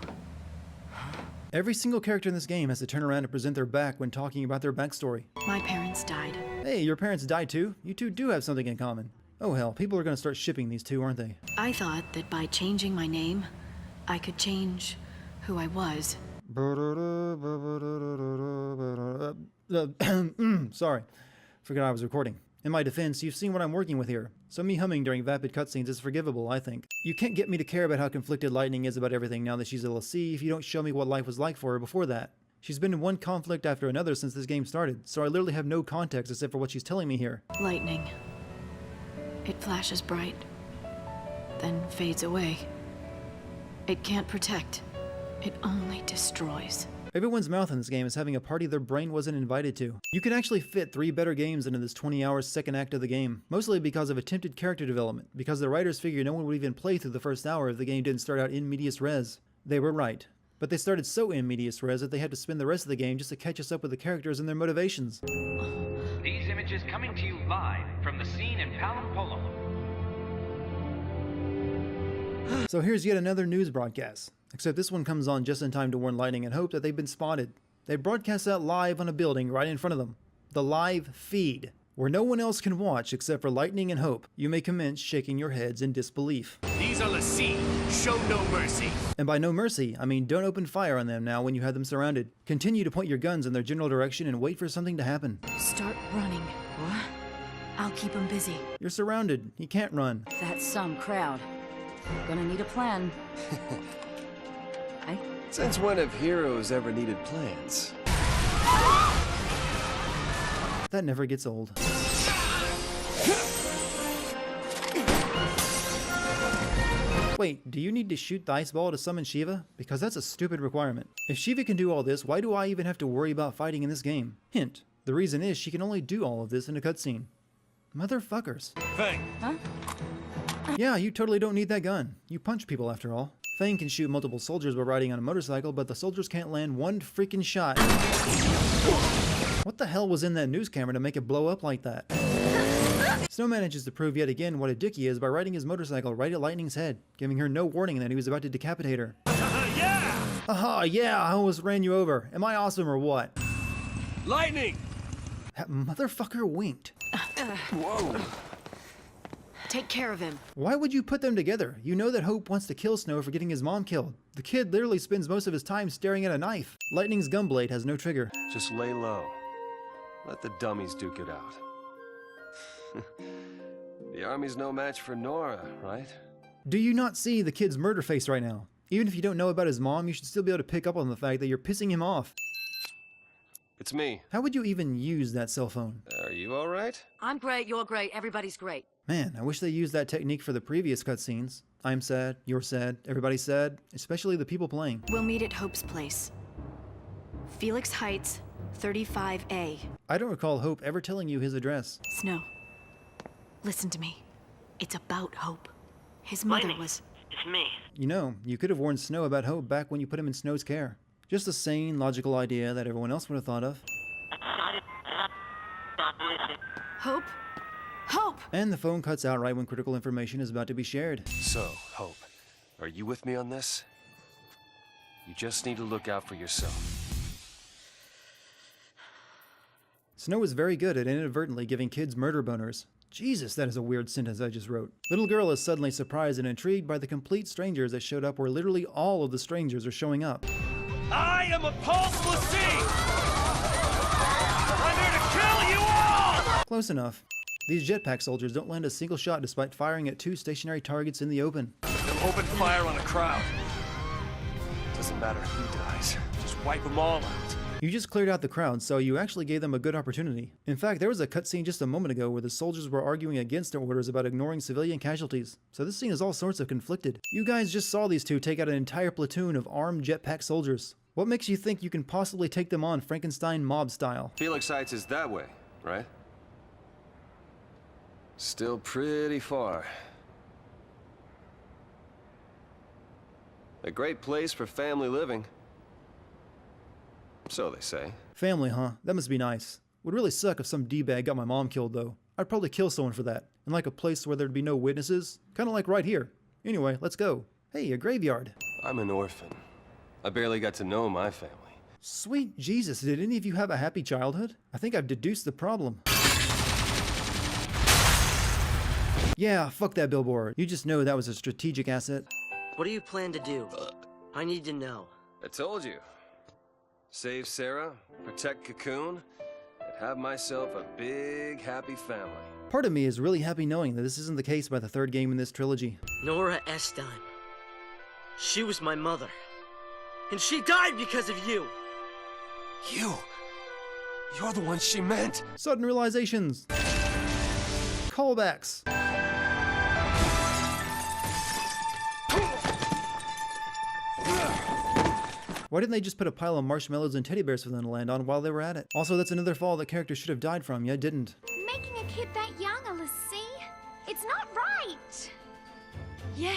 Every single character in this game has to turn around and present their back when talking about their backstory. My parents died. Hey, your parents died too? You two do have something in common. Oh hell, people are gonna start shipping these 2, aren't they? I thought that by changing my name, I could change who I was. Sorry. Forgot I was recording. In my defense, you've seen what I'm working with here, so me humming during vapid cutscenes is forgivable, I think. You can't get me to care about how conflicted Lightning is about everything now that she's a Lassie if you don't show me what life was like for her before that. She's been in one conflict after another since this game started, so I literally have no context except for what she's telling me here. Lightning. It flashes bright, then fades away. It can't protect. It only destroys. Everyone's mouth in this game is having a party their brain wasn't invited to. You can actually fit 3 better games into this 20-hour second act of the game, mostly because of attempted character development, because the writers figured no one would even play through the first hour if the game didn't start out in medias res. They were right. But they started so in medias res that they had to spend the rest of the game just to catch us up with the characters and their motivations. These images coming to you live from the scene in Palampolo. So here's yet another news broadcast. Except this one comes on just in time to warn Lightning and Hope that they've been spotted. They broadcast that live on a building right in front of them. The live feed, where no one else can watch except for Lightning and Hope. You may commence shaking your heads in disbelief. These are l'Cie. Show no mercy. And by no mercy, I mean don't open fire on them now when you have them surrounded. Continue to point your guns in their general direction and wait for something to happen. Start running. What? I'll keep him busy. You're surrounded. He can't run. That's some crowd. Gonna need a plan. Since when have heroes ever needed plans? That never gets old. Wait, do you need to shoot the ice ball to summon Shiva? Because that's a stupid requirement. If Shiva can do all this, why do I even have to worry about fighting in this game? Hint, the reason is she can only do all of this in a cutscene. Motherfuckers. Fang. Huh? Yeah, you totally don't need that gun. You punch people after all. Fang can shoot multiple soldiers while riding on a motorcycle, but the soldiers can't land one freaking shot. What the hell was in that news camera to make it blow up like that? Snow manages to prove yet again what a dick he is by riding his motorcycle right at Lightning's head, giving her no warning that he was about to decapitate her. Yeah! Aha, yeah, I almost ran you over. Am I awesome or what? Lightning! That motherfucker winked. Whoa. Take care of him. Why would you put them together? You know that Hope wants to kill Snow for getting his mom killed. The kid literally spends most of his time staring at a knife. Lightning's gunblade has no trigger. Just lay low. Let the dummies duke it out. The army's no match for Nora, right? Do you not see the kid's murder face right now? Even if you don't know about his mom, you should still be able to pick up on the fact that you're pissing him off. It's me. How would you even use that cell phone? Are you alright? I'm great, you're great, everybody's great. Man, I wish they used that technique for the previous cutscenes. I'm sad, you're sad, everybody's sad, especially the people playing. We'll meet at Hope's place. Felix Heights, 35A. I don't recall Hope ever telling you his address. Snow, listen to me. It's about Hope. His mother was... It's me. You know, you could have warned Snow about Hope back when you put him in Snow's care. Just a sane, logical idea that everyone else would have thought of. Hope? Hope! And the phone cuts out right when critical information is about to be shared. So, Hope, are you with me on this? You just need to look out for yourself. Snow is very good at inadvertently giving kids murder boners. Jesus, that is a weird sentence I just wrote. Little girl is suddenly surprised and intrigued by the complete strangers that showed up where literally all of the strangers are showing up. I am a Pulse l'Cie! I'm here to kill you all! Close enough. These jetpack soldiers don't land a single shot despite firing at 2 stationary targets in the open. They'll open fire on a crowd. Doesn't matter who dies. Just wipe them all out. You just cleared out the crowd, so you actually gave them a good opportunity. In fact, there was a cutscene just a moment ago where the soldiers were arguing against their orders about ignoring civilian casualties. So this scene is all sorts of conflicted. You guys just saw these two take out an entire platoon of armed jetpack soldiers. What makes you think you can possibly take them on Frankenstein mob style? Felix Heights is that way, right? Still pretty far. A great place for family living. So they say. Family, huh? That must be nice. Would really suck if some D-bag got my mom killed, though. I'd probably kill someone for that. And like a place where there'd be no witnesses. Kinda like right here. Anyway, let's go. Hey, a graveyard. I'm an orphan. I barely got to know my family. Sweet Jesus, did any of you have a happy childhood? I think I've deduced the problem. Yeah, fuck that billboard. You just know that was a strategic asset. What do you plan to do? I need to know. I told you. Save Sarah, protect Cocoon, and have myself a big, happy family. Part of me is really happy knowing that this isn't the case by the third game in this trilogy. Nora Estine. She was my mother. And she died because of you! You're the one she meant! Sudden realizations! Callbacks! Why didn't they just put a pile of marshmallows and teddy bears for them to land on while they were at it? Also, that's another fall that characters should have died from, yet didn't. Making a kid that young, l'Cie? It's not right! Yeah,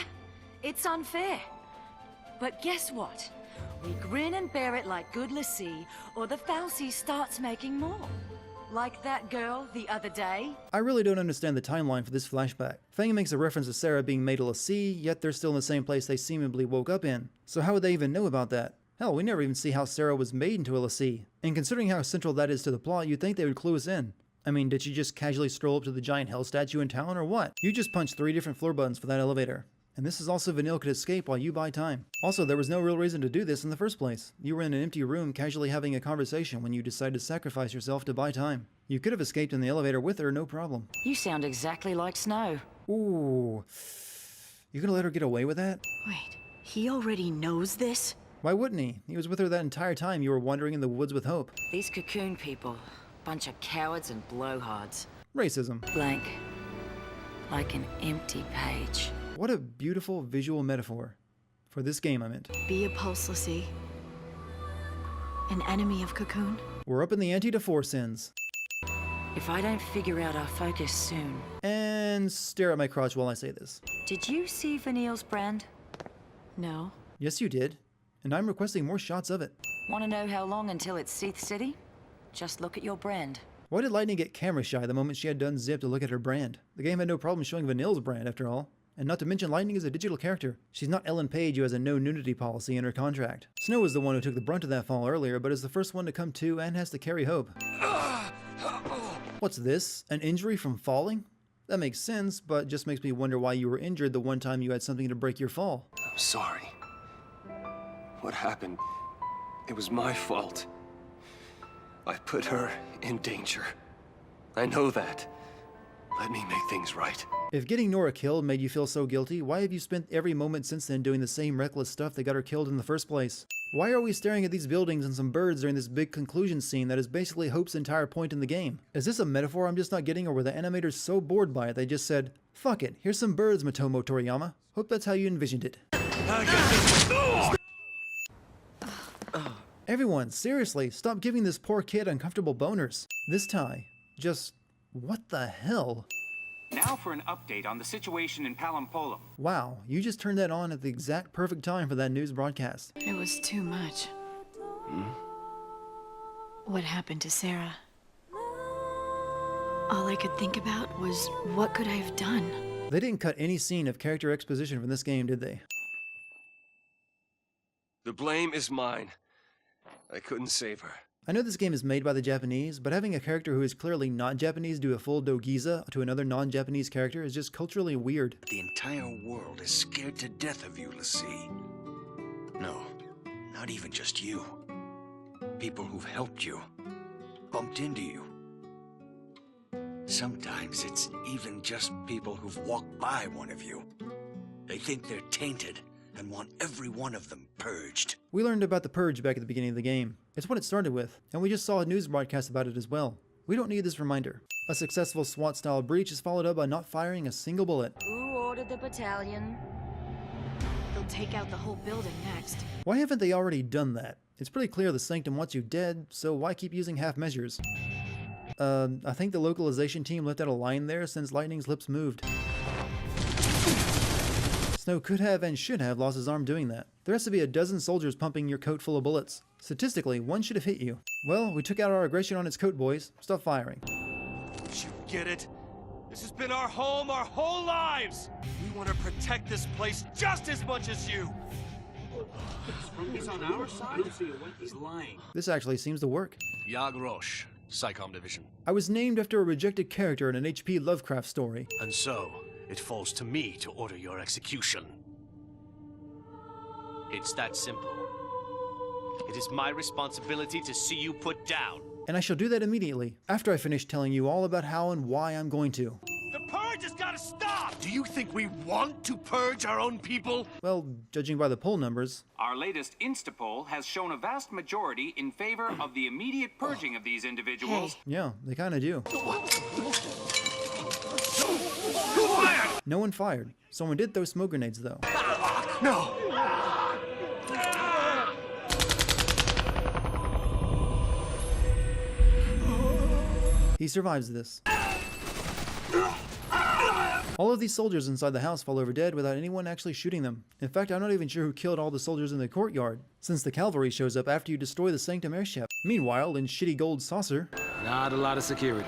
it's unfair. But guess what? We grin and bear it like good l'Cie, or the fal'Cie starts making more. Like that girl the other day? I really don't understand the timeline for this flashback. Fang makes a reference to Sarah being made a l'Cie, yet they're still in the same place they seemingly woke up in. So how would they even know about that? Hell, we never even see how Sarah was made into a l'Cie. And considering how central that is to the plot, you'd think they would clue us in. I mean, did she just casually stroll up to the giant hell statue in town or what? You just punched 3 different floor buttons for that elevator. And this is also Vanille could escape while you buy time. Also, there was no real reason to do this in the first place. You were in an empty room casually having a conversation when you decided to sacrifice yourself to buy time. You could have escaped in the elevator with her, no problem. You sound exactly like Snow. Ooh. You gonna let her get away with that? Wait, he already knows this? Why wouldn't he? He was with her that entire time you were wandering in the woods with Hope. These Cocoon people, bunch of cowards and blowhards. Racism. Blank. Like an empty page. What a beautiful visual metaphor. For this game, I meant. Be a pulse l'Cie. An enemy of Cocoon. We're up in the ante to 4 sins. If I don't figure out our focus soon. And stare at my crotch while I say this. Did you see Vanille's brand? No. Yes, you did. And I'm requesting more shots of it. Want to know how long until it's Seath City? Just look at your brand. Why did Lightning get camera shy the moment she had done Zip to look at her brand? The game had no problem showing Vanille's brand, after all. And not to mention, Lightning is a digital character. She's not Ellen Page, who has a no nudity policy in her contract. Snow was the one who took the brunt of that fall earlier, but is the first one to come to and has to carry Hope. What's this? An injury from falling? That makes sense, but just makes me wonder why you were injured the one time you had something to break your fall. I'm sorry. What happened? It was my fault. I put her in danger. I know that. Let me make things right. If getting Nora killed made you feel so guilty, why have you spent every moment since then doing the same reckless stuff that got her killed in the first place? Why are we staring at these buildings and some birds during this big conclusion scene that is basically Hope's entire point in the game? Is this a metaphor I'm just not getting, or were the animators so bored by it they just said, fuck it, here's some birds, Matomo Toriyama? Hope that's how you envisioned it. Everyone, seriously, stop giving this poor kid uncomfortable boners. This tie, just, what the hell? Now for an update on the situation in Palampolum. Wow, you just turned that on at the exact perfect time for that news broadcast. It was too much. What happened to Sarah? All I could think about was, what could I have done? They didn't cut any scene of character exposition from this game, did they? The blame is mine. I couldn't save her. I know this game is made by the Japanese, but having a character who is clearly not Japanese do a full dogiza to another non-Japanese character is just culturally weird. The entire world is scared to death of you, l'Cie. No, not even just you. People who've helped you, bumped into you. Sometimes it's even just people who've walked by one of you. They think they're tainted and want every one of them purged. We learned about the Purge back at the beginning of the game. It's what it started with, and we just saw a news broadcast about it as well. We don't need this reminder. A successful SWAT-style breach is followed up by not firing a single bullet. Who ordered the battalion? They'll take out the whole building next. Why haven't they already done that? It's pretty clear the Sanctum wants you dead, so why keep using half measures? I think the localization team left out a line there since Lightning's lips moved. Snow could have and should have lost his arm doing that. There has to be a dozen soldiers pumping your coat full of bullets. Statistically, one should have hit you. Well, we took out our aggression on its coat, boys. Stop firing. Don't you get it? This has been our home our whole lives! We want to protect this place just as much as you! He's on our side? He's lying. This actually seems to work. Yag Roche, SciComm Division. I was named after a rejected character in an H.P. Lovecraft story. And so, it falls to me to order your execution. It's that simple. It is my responsibility to see you put down. And I shall do that immediately, after I finish telling you all about how and why I'm going to. The purge has got to stop! Do you think we want to purge our own people? Well, judging by the poll numbers. Our latest Instapoll has shown a vast majority in favor of the immediate purging of these individuals. Yeah, they kinda do. No one fired. Someone did throw smoke grenades, though. No! He survives this. All of these soldiers inside the house fall over dead without anyone actually shooting them. In fact, I'm not even sure who killed all the soldiers in the courtyard, since the cavalry shows up after you destroy the Sanctum airship. Meanwhile, in shitty gold saucer... Not a lot of security.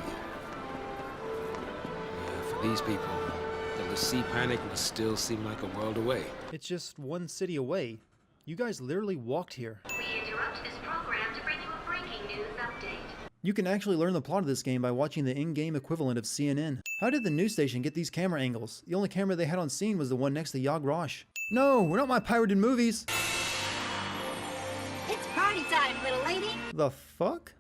Yeah, for these people, the LaCie panic must still seem like a world away. It's just one city away. You guys literally walked here. We interrupt this program to bring you a breaking news update. You can actually learn the plot of this game by watching the in-game equivalent of CNN. How did the news station get these camera angles? The only camera they had on scene was the one next to Yog Rosh. No, we're not my pirated movies! It's party time, little lady. The fuck?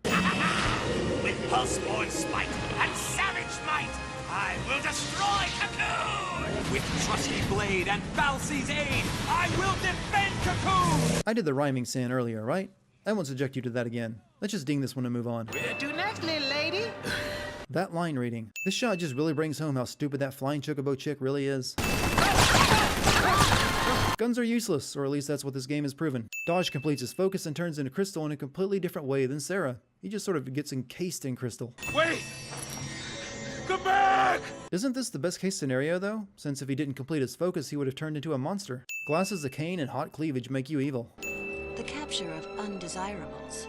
With pulse-born spite and savage might, I will destroy Cocoon! With trusty blade and Falsi's aid, I will defend Cocoon! I did the rhyming sin earlier, right? I won't subject you to that again. Let's just ding this one and move on. Where to next, little lady? That line reading. This shot just really brings home how stupid that flying chocobo chick really is. Guns are useless, or at least that's what this game has proven. Dodge completes his focus and turns into Crystal in a completely different way than Sarah. He just sort of gets encased in Crystal. Wait! Come back! Isn't this the best case scenario though? Since if he didn't complete his focus, he would have turned into a monster. Glasses, a cane, and hot cleavage make you evil. The capture of undesirables.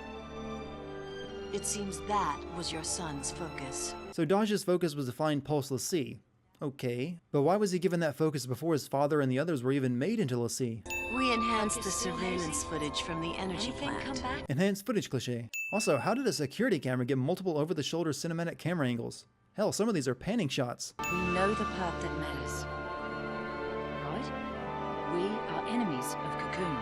It seems that was your son's focus. So Dodge's focus was to find Pulse LaCie. Okay, but why was he given that focus before his father and the others were even made into LaCie? We enhanced the surveillance footage from the energy plant. Enhanced footage cliché. Also, how did a security camera get multiple over-the-shoulder cinematic camera angles? Hell, some of these are panning shots. We know the part that matters. Right? We are enemies of Cocoon.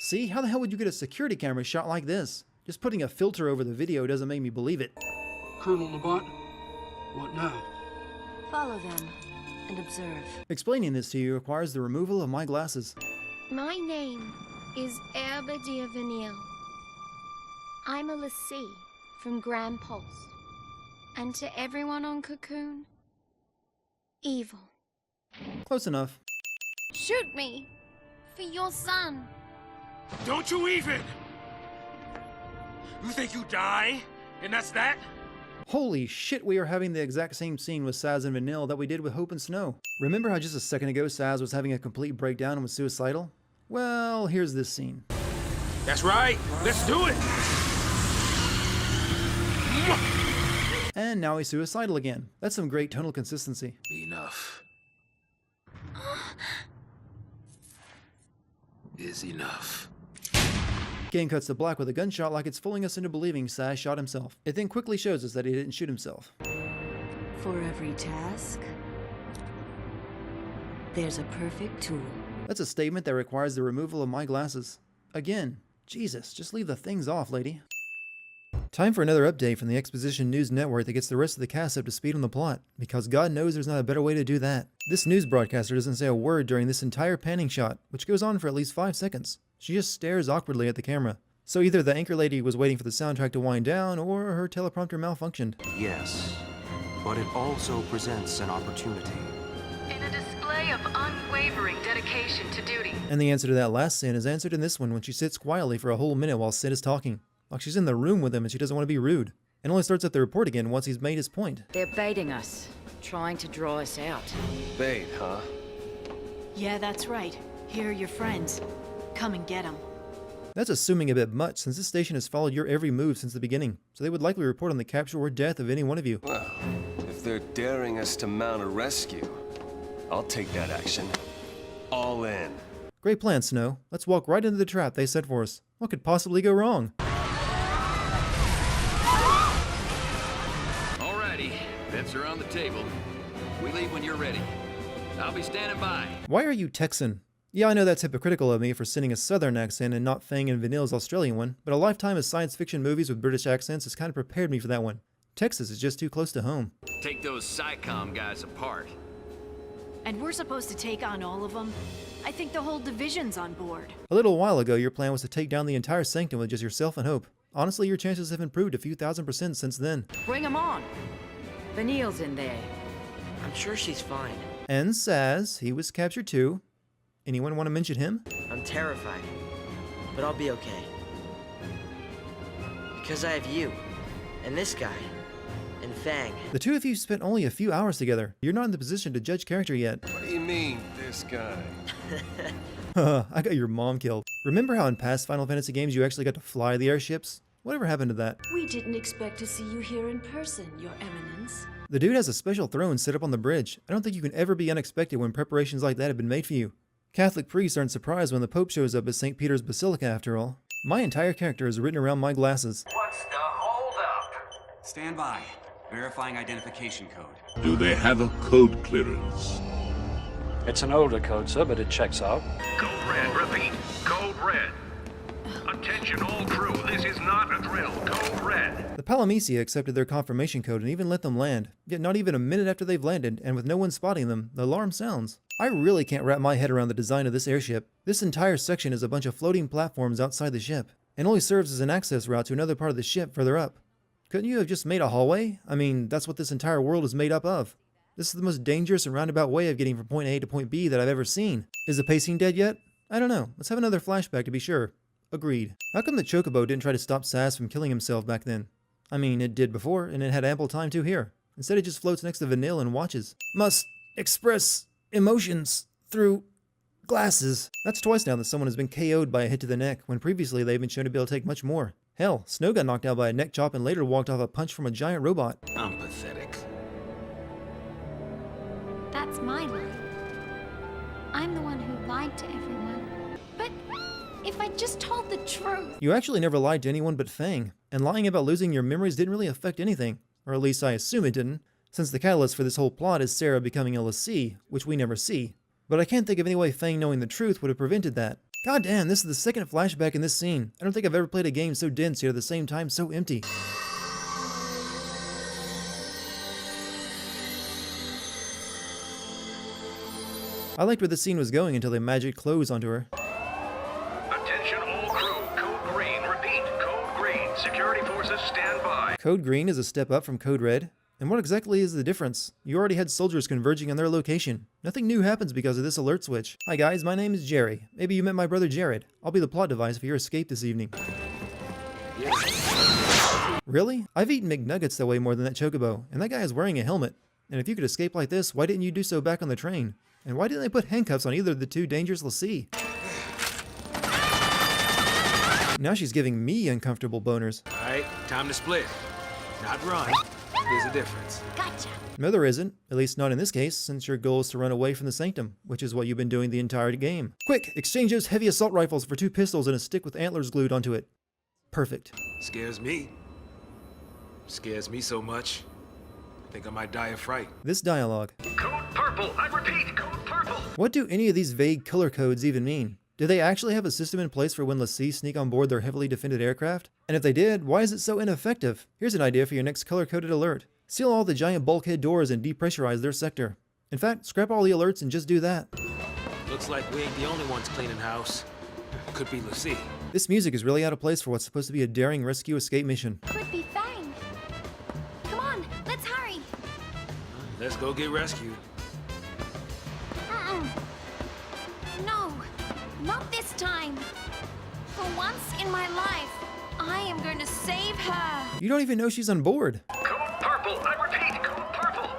See, how the hell would you get a security camera shot like this? Just putting a filter over the video doesn't make me believe it. Colonel Labat, what now? Follow them and observe. Explaining this to you requires the removal of my glasses. My name is Herbe Vanille. I'm a LaCie from Grand Pulse. And to everyone on Cocoon, evil. Close enough. Shoot me for your son. Don't you even! You think you die? And that's that? Holy shit, we are having the exact same scene with Saz and Vanille that we did with Hope and Snow. Remember how just a second ago Saz was having a complete breakdown and was suicidal? Well, here's this scene. That's right. Let's do it! And now he's suicidal again. That's some great tonal consistency. Enough. Is enough. Game cuts to black with a gunshot like it's fooling us into believing Saz shot himself. It then quickly shows us that he didn't shoot himself. For every task, there's a perfect tool. That's a statement that requires the removal of my glasses. Again, Jesus, just leave the things off, lady. Time for another update from the Exposition News Network that gets the rest of the cast up to speed on the plot, because God knows there's not a better way to do that. This news broadcaster doesn't say a word during this entire panning shot, which goes on for at least 5 seconds. She just stares awkwardly at the camera. So either the anchor lady was waiting for the soundtrack to wind down, or her teleprompter malfunctioned. Yes, but it also presents an opportunity. In a display of unwavering dedication to duty. And the answer to that last sin is answered in this one when she sits quietly for a whole minute while Sid is talking. Like she's in the room with him and she doesn't want to be rude. And only starts at the report again once he's made his point. They're baiting us, trying to draw us out. Bait, huh? Yeah, that's right. Here are your friends. Come and get them. That's assuming a bit much, since this station has followed your every move since the beginning, so they would likely report on the capture or death of any one of you. Well, if they're daring us to mount a rescue, I'll take that action. All in. Great plan, Snow. Let's walk right into the trap they set for us. What could possibly go wrong? Alrighty, bets are on the table. We leave when you're ready. I'll be standing by. Why are you Texan? Yeah, I know that's hypocritical of me for sending a southern accent and not Fang and Vanille's Australian one, but a lifetime of science fiction movies with British accents has kind of prepared me for that one. Texas is just too close to home. Take those SciComm guys apart. And we're supposed to take on all of them? I think the whole division's on board. A little while ago, your plan was to take down the entire sanctum with just yourself and Hope. Honestly, your chances have improved a few thousand% since then. Bring them on. Vanille's in there. I'm sure she's fine. And Saz, he was captured too. Anyone want to mention him? I'm terrified, but I'll be okay. Because I have you, and this guy, and Fang. The two of you spent only a few hours together. You're not in the position to judge character yet. What do you mean, this guy? I got your mom killed. Remember how in past Final Fantasy games you actually got to fly the airships? Whatever happened to that? We didn't expect to see you here in person, Your Eminence. The dude has a special throne set up on the bridge. I don't think you can ever be unexpected when preparations like that have been made for you. Catholic priests aren't surprised when the Pope shows up at St. Peter's Basilica after all. My entire character is written around my glasses. What's the holdup? Stand by. Verifying identification code. Do they have a code clearance? It's an older code, sir, but it checks out. Code red. Repeat. Code red. Attention all crew. This is not a drill. Code red. The Palamecia accepted their confirmation code and even let them land. Yet not even a minute after they've landed, and with no one spotting them, the alarm sounds. I really can't wrap my head around the design of this airship. This entire section is a bunch of floating platforms outside the ship, and only serves as an access route to another part of the ship further up. Couldn't you have just made a hallway? I mean, that's what this entire world is made up of. This is the most dangerous and roundabout way of getting from point A to point B that I've ever seen. Is the pacing dead yet? I don't know. Let's have another flashback to be sure. Agreed. How come the Chocobo didn't try to stop Sass from killing himself back then? I mean, it did before, and it had ample time to here. Instead it just floats next to Vanille and watches. Must express emotions through glasses. That's twice now that someone has been KO'd by a hit to the neck, when previously they've been shown to be able to take much more. Hell, Snow got knocked out by a neck chop and later walked off a punch from a giant robot. I'm pathetic. That's my lie. I'm the one who lied to everyone. But if I just told the truth... You actually never lied to anyone but Fang, and lying about losing your memories didn't really affect anything. Or at least I assume it didn't, since the catalyst for this whole plot is Sarah becoming a l'Cie, which we never see. But I can't think of any way Fang knowing the truth would have prevented that. God damn, this is the second flashback in this scene. I don't think I've ever played a game so dense yet at the same time so empty. I liked where the scene was going until they magic clothes onto her. Attention all crew. Code green. Repeat. Code green. Security forces stand by. Code Green is a step up from Code Red. And what exactly is the difference? You already had soldiers converging on their location. Nothing new happens because of this alert switch. Hi guys, my name is Jerry. Maybe you met my brother Jared. I'll be the plot device for your escape this evening. Really? I've eaten McNuggets that way more than that Chocobo, and that guy is wearing a helmet. And if you could escape like this, why didn't you do so back on the train? And why didn't they put handcuffs on either of the two dangerous l'Cie? Now she's giving me uncomfortable boners. Alright, time to split. Not run. There's a difference. Gotcha. No, there isn't. At least not in this case, since your goal is to run away from the Sanctum, which is what you've been doing the entire game. Quick, exchange those heavy assault rifles for 2 pistols and a stick with antlers glued onto it. Perfect. Scares me. Scares me so much. I think I might die of fright. This dialogue. Code purple. I repeat. Code purple. What do any of these vague color codes even mean? Do they actually have a system in place for when l'Cie sneak on board their heavily defended aircraft? And if they did, why is it so ineffective? Here's an idea for your next color-coded alert. Seal all the giant bulkhead doors and depressurize their sector. In fact, scrap all the alerts and just do that. Looks like we ain't the only ones cleaning house. Could be l'Cie. This music is really out of place for what's supposed to be a daring rescue escape mission. Could be Fang. Come on, let's hurry. Let's go get rescued. No, not this time. For once in my life, I am going to save her. You don't even know she's on board. Code purple. I repeat. Code purple.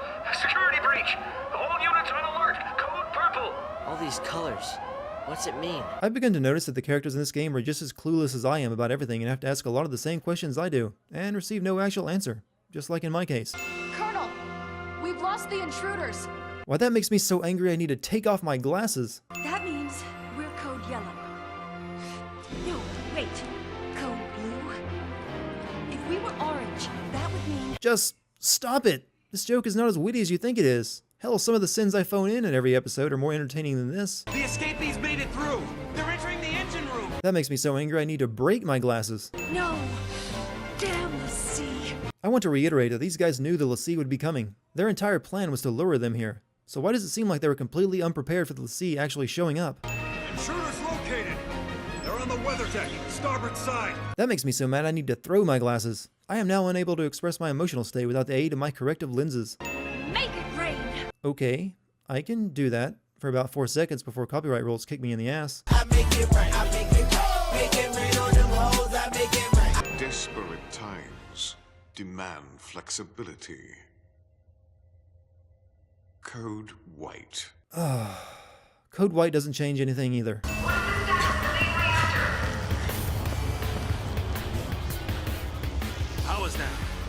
Security breach. All units on alert. Code purple. All these colors. What's it mean? I've begun to notice that the characters in this game are just as clueless as I am about everything and have to ask a lot of the same questions I do, and receive no actual answer, just like in my case. Colonel, we've lost the intruders. Why, that makes me so angry I need to take off my glasses. That means we're code yellow. No, wait. Code blue? If we were orange, that would mean... Just stop it. This joke is not as witty as you think it is. Hell, some of the sins I phone in every episode are more entertaining than this. The escapees made it through. They're entering the engine room. That makes me so angry I need to break my glasses. No. Damn l'Cie. I want to reiterate that these guys knew the l'Cie would be coming. Their entire plan was to lure them here. So why does it seem like they were completely unprepared for the l'Cie actually showing up? Intruders located. They're on the weather deck, starboard side. That makes me so mad I need to throw my glasses. I am now unable to express my emotional state without the aid of my corrective lenses. Make it rain. Okay, I can do that for about 4 seconds before copyright rules kick me in the ass. I make it rain, I make it rain on them hoes, I make it rain. Desperate times demand flexibility. Code White. Code White doesn't change anything either.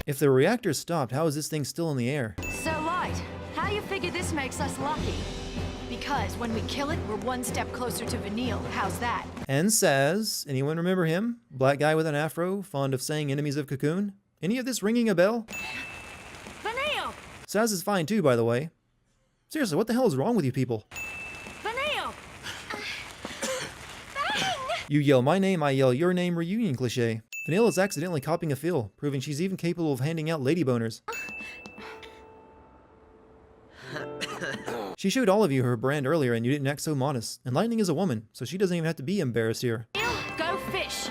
If the reactor stopped, how is this thing still in the air? So, Light, how you figure this makes us lucky? Because when we kill it, we're one step closer to Vanille. How's that? And Saz, anyone remember him? Black guy with an afro, fond of saying enemies of Cocoon? Any of this ringing a bell? Vanille! Saz is fine too, by the way. Seriously, what the hell is wrong with you people? Vanille! You yell my name, I yell your name reunion cliche. Vanille is accidentally copying a feel, proving she's even capable of handing out lady boners. She showed all of you her brand earlier and you didn't act so modest. And Lightning is a woman, so she doesn't even have to be embarrassed here. Go fish!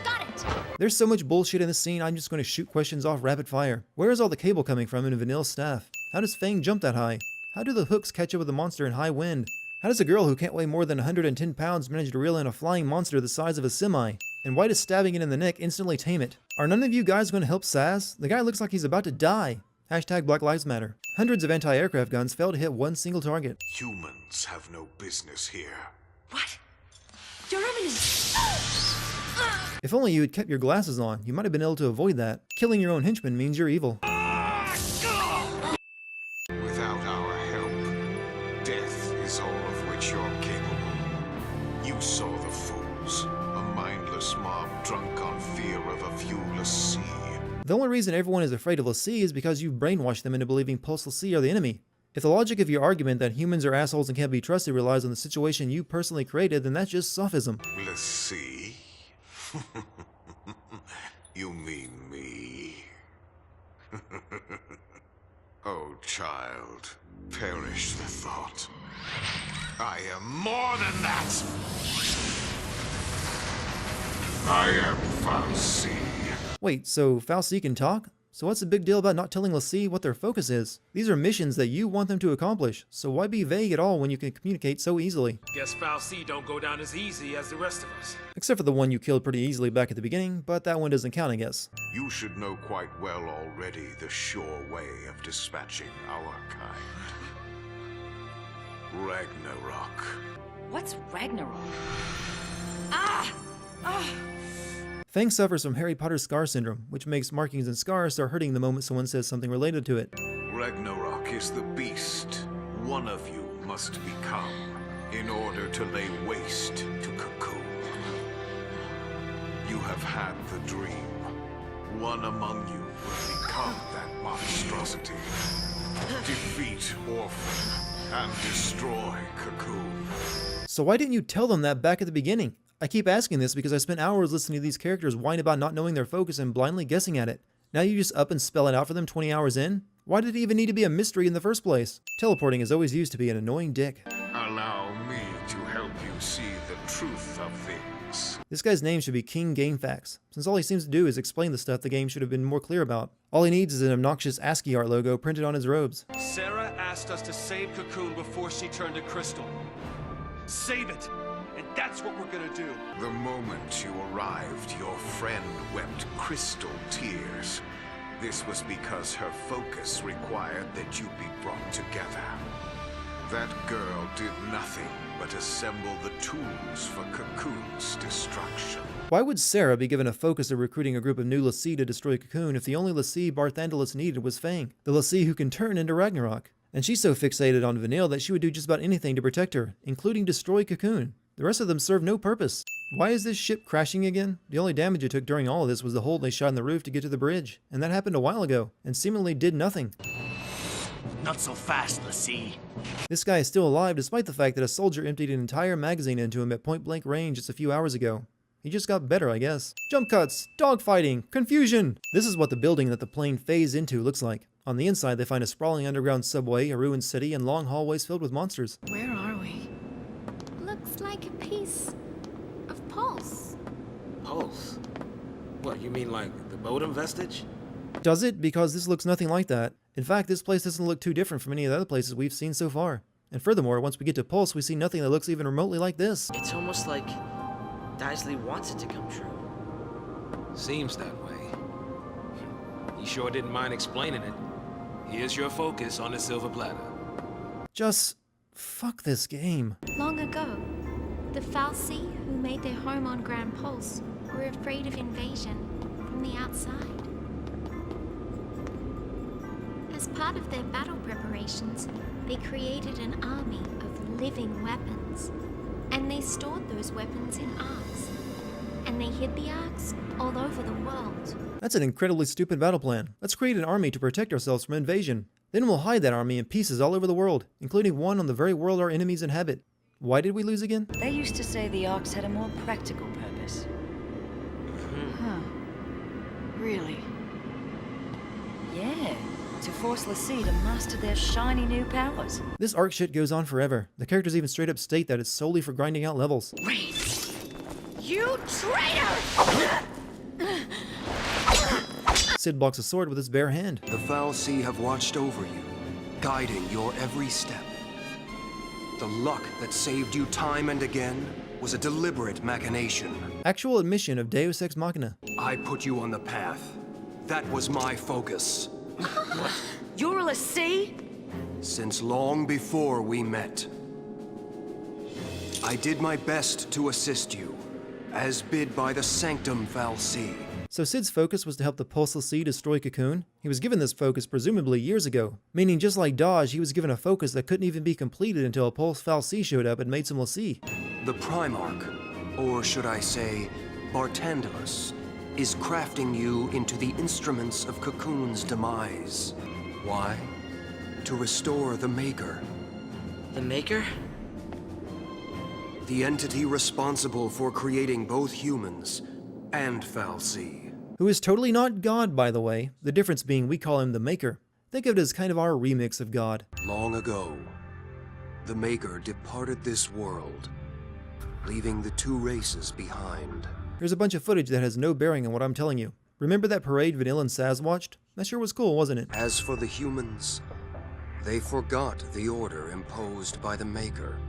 Got it! There's so much bullshit in this scene, I'm just going to shoot questions off rapid fire. Where is all the cable coming from in Vanille's staff? How does Fang jump that high? How do the hooks catch up with the monster in high wind? How does a girl who can't weigh more than 110 pounds manage to reel in a flying monster the size of a semi? And why does stabbing it in the neck instantly tame it? Are none of you guys going to help Saz? The guy looks like he's about to die. Hashtag Black Lives Matter. Hundreds of anti-aircraft guns failed to hit one single target. Humans have no business here. What? Your Eminence! If only you had kept your glasses on, you might have been able to avoid that. Killing your own henchmen means you're evil. Without our help, death is all of which you're capable. You saw the fools, a mindless mob drunk on fear of a viewless sea. The only reason everyone is afraid of LaCie is because you've brainwashed them into believing Pulse LaCie are the enemy. If the logic of your argument that humans are assholes and can't be trusted relies on the situation you personally created, then that's just sophism. LaCie? You mean me? Oh, child, perish the thought. I am more than that! I am Fal'Cie. Wait, so Fal'Cie can talk? So what's the big deal about not telling LaCie what their focus is? These are missions that you want them to accomplish, so why be vague at all when you can communicate so easily? Guess Fal'Cie don't go down as easy as the rest of us. Except for the one you killed pretty easily back at the beginning, but that one doesn't count, I guess. You should know quite well already the sure way of dispatching our kind. Ragnarok. What's Ragnarok? Ah! Ah! Fang suffers from Harry Potter scar syndrome, which makes markings and scars start hurting the moment someone says something related to it. Ragnarok is the beast one of you must become in order to lay waste to Cocoon. You have had the dream. One among you will become that monstrosity. Defeat Orphan and destroy Cocoon. So why didn't you tell them that back at the beginning? I keep asking this because I spent hours listening to these characters whine about not knowing their focus and blindly guessing at it. Now you just up and spell it out for them 20 hours in? Why did it even need to be a mystery in the first place? Teleporting is always used to be an annoying dick. Allow me to help you see the truth of things. This guy's name should be King GameFAQs, since all he seems to do is explain the stuff the game should have been more clear about. All he needs is an obnoxious ASCII art logo printed on his robes. Sarah asked us to save Cocoon before she turned to crystal. Save it! And that's what we're gonna do. The moment you arrived, your friend wept crystal tears. This was because her focus required that you be brought together. That girl did nothing but assemble the tools for Cocoon's destruction. Why would Sarah be given a focus of recruiting a group of new LaCie to destroy Cocoon if the only LaCie Barthandelus needed was Fang, the LaCie who can turn into Ragnarok? And she's so fixated on Vanille that she would do just about anything to protect her, including destroy Cocoon. The rest of them serve no purpose. Why is this ship crashing again? The only damage it took during all of this was the hole they shot in the roof to get to the bridge, and that happened a while ago, and seemingly did nothing. Not so fast, LaCie. This guy is still alive despite the fact that a soldier emptied an entire magazine into him at point-blank range just a few hours ago. He just got better, I guess. Jump cuts, dogfighting, confusion! This is what the building that the plane phased into looks like. On the inside, they find a sprawling underground subway, a ruined city, and long hallways filled with monsters. Where are we? Looks like a piece of Pulse. Pulse? What, you mean like the Bodum vestige? Does it? Because this looks nothing like that. In fact, this place doesn't look too different from any of the other places we've seen so far. And furthermore, once we get to Pulse, we see nothing that looks even remotely like this. It's almost like Daisley wants it to come true. Seems that way. He sure didn't mind explaining it. Here's your focus on the silver platter. Just fuck this game. Long ago, the Fal'Cie who made their home on Grand Pulse were afraid of invasion from the outside. As part of their battle preparations, they created an army of living weapons. And they stored those weapons in arks. And they hid the arks all over the world. That's an incredibly stupid battle plan. Let's create an army to protect ourselves from invasion. Then we'll hide that army in pieces all over the world, including one on the very world our enemies inhabit. Why did we lose again? They used to say the arcs had a more practical purpose. Huh. Really? Yeah, to force l'Cie to master their shiny new powers. This arc shit goes on forever. The characters even straight up state that it's solely for grinding out levels. You traitor! Cid blocks a sword with his bare hand. The fal'Cie have watched over you, guiding your every step. The luck that saved you time and again was a deliberate machination. Actual admission of Deus Ex Machina. I put you on the path. That was my focus. You're a l'Cie? Since long before we met. I did my best to assist you, as bid by the Sanctum fal'Cie. So Cid's focus was to help the Pulse l'Cie destroy Cocoon? He was given this focus presumably years ago, meaning just like Dodge, he was given a focus that couldn't even be completed until a Pulse fal'Cie showed up and made some l'Cie. The Primarch, or should I say, Bartandalus, is crafting you into the instruments of Cocoon's demise. Why? To restore the Maker. The Maker? The entity responsible for creating both humans and fal'Cie. Who is totally not God, by the way, the difference being we call him the Maker. Think of it as kind of our remix of God. Long ago, the Maker departed this world, leaving the two races behind. Here's a bunch of footage that has no bearing on what I'm telling you. Remember that parade Vanilla and Saz watched? That sure was cool, wasn't it? As for the humans, they forgot the order imposed by the Maker.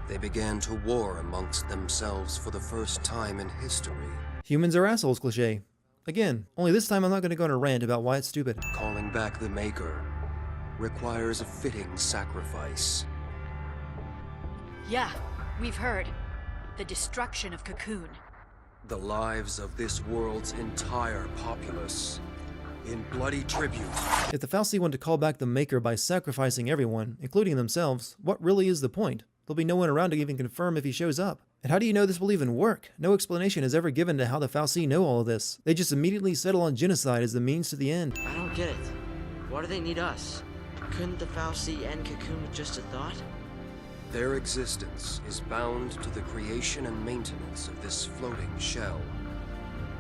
They began to war amongst themselves for the first time in history. Humans are assholes cliché. Again, only this time I'm not going to go on a rant about why it's stupid. Calling back the Maker requires a fitting sacrifice. Yeah, we've heard. The destruction of Cocoon. The lives of this world's entire populace in bloody tribute. If the fal'Cie want to call back the Maker by sacrificing everyone, including themselves, what really is the point? There'll be no one around to even confirm if he shows up. And how do you know this will even work? No explanation is ever given to how the fal'Cie know all of this. They just immediately settle on genocide as the means to the end. I don't get it. Why do they need us? Couldn't the fal'Cie end Cocoon with just a thought? Their existence is bound to the creation and maintenance of this floating shell.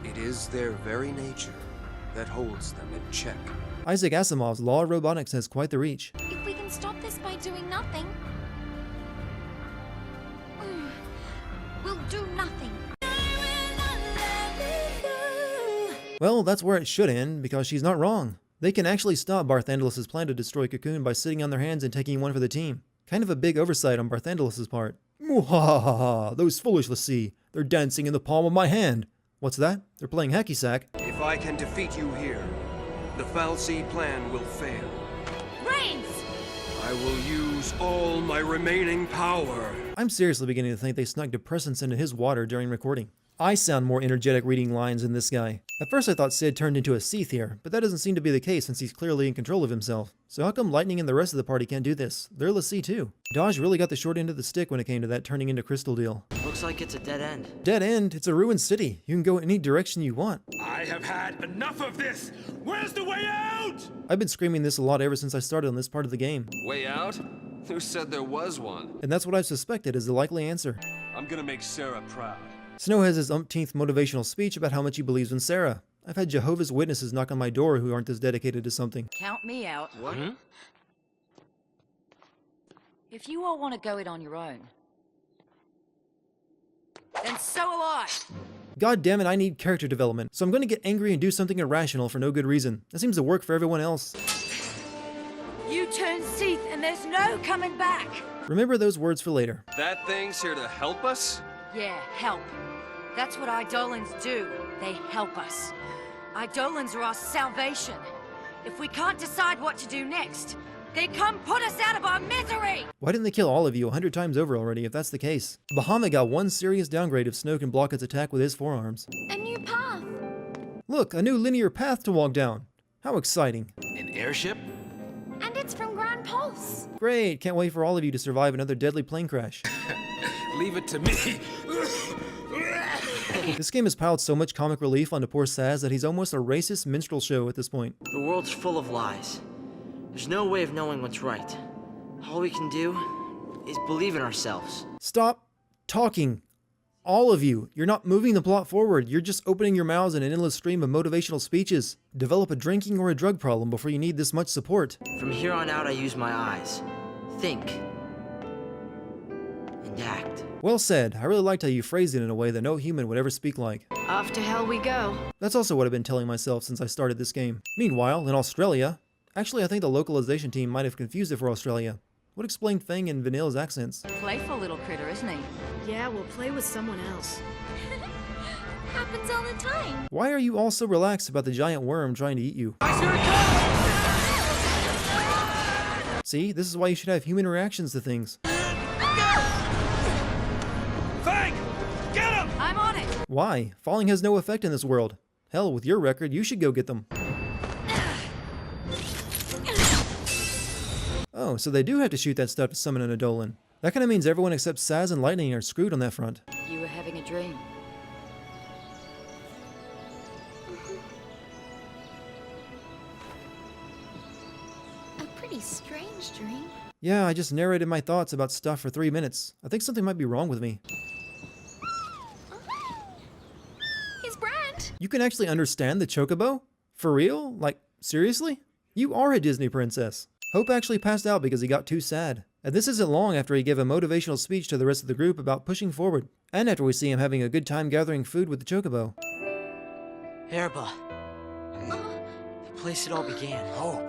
It is their very nature that holds them in check. Isaac Asimov's Law of Robotics has quite the reach. If we can stop this by doing nothing, we'll do nothing. Well, that's where it should end, because she's not wrong. They can actually stop Barthandalus' plan to destroy Cocoon by sitting on their hands and taking one for the team. Kind of a big oversight on Barthandalus' part. Mwahaha, those foolish l'Cie. They're dancing in the palm of my hand. What's that? They're playing hacky sack. If I can defeat you here, the fal'Cie plan will fail. Brains! I will use all my remaining power. I'm seriously beginning to think they snuck depressants into his water during recording. I sound more energetic reading lines than this guy. At first I thought Cid turned into a Sith here, but that doesn't seem to be the case since he's clearly in control of himself. So how come Lightning and the rest of the party can't do this? They're l'Cie too. Dodge really got the short end of the stick when it came to that turning into crystal deal. Looks like it's a dead end. Dead end? It's a ruined city. You can go any direction you want. I have had enough of this! Where's the way out? I've been screaming this a lot ever since I started on this part of the game. Way out? Who said there was one? And that's what I've suspected is the likely answer. I'm gonna make Sarah proud. Snow has his umpteenth motivational speech about how much he believes in Sarah. I've had Jehovah's Witnesses knock on my door who aren't this dedicated to something. Count me out. What? If you all want to go it on your own, Then so will I. God damn it, I need character development, so I'm going to get angry and do something irrational for no good reason. That seems to work for everyone else. You turn Sith and there's no coming back. Remember those words for later. That thing's here to help us? Yeah, help. That's what Eidolons do. They help us. Eidolons are our salvation. If we can't decide what to do next, they come put us out of our misery! Why didn't they kill all of you 100 times over already if that's the case? Bahamut got one serious downgrade if Snow can block its attack with his forearms. A new path. Look, a new linear path to walk down. How exciting. An airship? Great, can't wait for all of you to survive another deadly plane crash. Leave it to me. This game has piled so much comic relief onto poor Saz that he's almost a racist minstrel show at this point. The world's full of lies. There's no way of knowing what's right. All we can do is believe in ourselves. Stop talking. All of you. You're not moving the plot forward. You're just opening your mouths in an endless stream of motivational speeches. Develop a drinking or a drug problem before you need this much support. From here on out, I use my eyes. Think. And act. Well said. I really liked how you phrased it in a way that no human would ever speak like. Off to hell we go. That's also what I've been telling myself since I started this game. Meanwhile, in Australia, actually I think the localization team might have confused it for Australia. What explained Fang and Vanille's accents? Playful little critter, isn't he? Yeah, we'll play with someone else. Happens all the time. Why are you all so relaxed about the giant worm trying to eat you? See, this is why you should have human reactions to things. Fang! Get him! I'm on it! Why? Falling has no effect in this world. Hell, with your record, you should go get them. Oh, so they do have to shoot that stuff to summon an Eidolon. That kinda means everyone except Saz and Lightning are screwed on that front. You were having a dream. A pretty strange dream. Yeah, I just narrated my thoughts about stuff for 3 minutes. I think something might be wrong with me. He's Brand. You can actually understand the Chocobo? For real? Like, seriously? You are a Disney princess. Hope actually passed out because he got too sad. And this isn't long after he gave a motivational speech to the rest of the group about pushing forward. And after we see him having a good time gathering food with the Chocobo. Erba. The place it all began. Hope.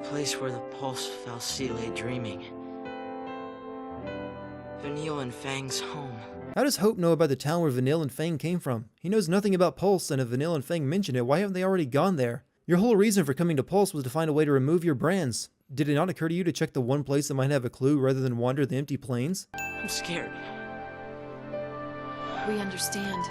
The place where the Pulse Fal'Cie lay dreaming. Vanille and Fang's home. How does Hope know about the town where Vanille and Fang came from? He knows nothing about Pulse, and if Vanille and Fang mention it, why haven't they already gone there? Your whole reason for coming to Pulse was to find a way to remove your brands. Did it not occur to you to check the one place that might have a clue rather than wander the empty plains? I'm scared. We understand.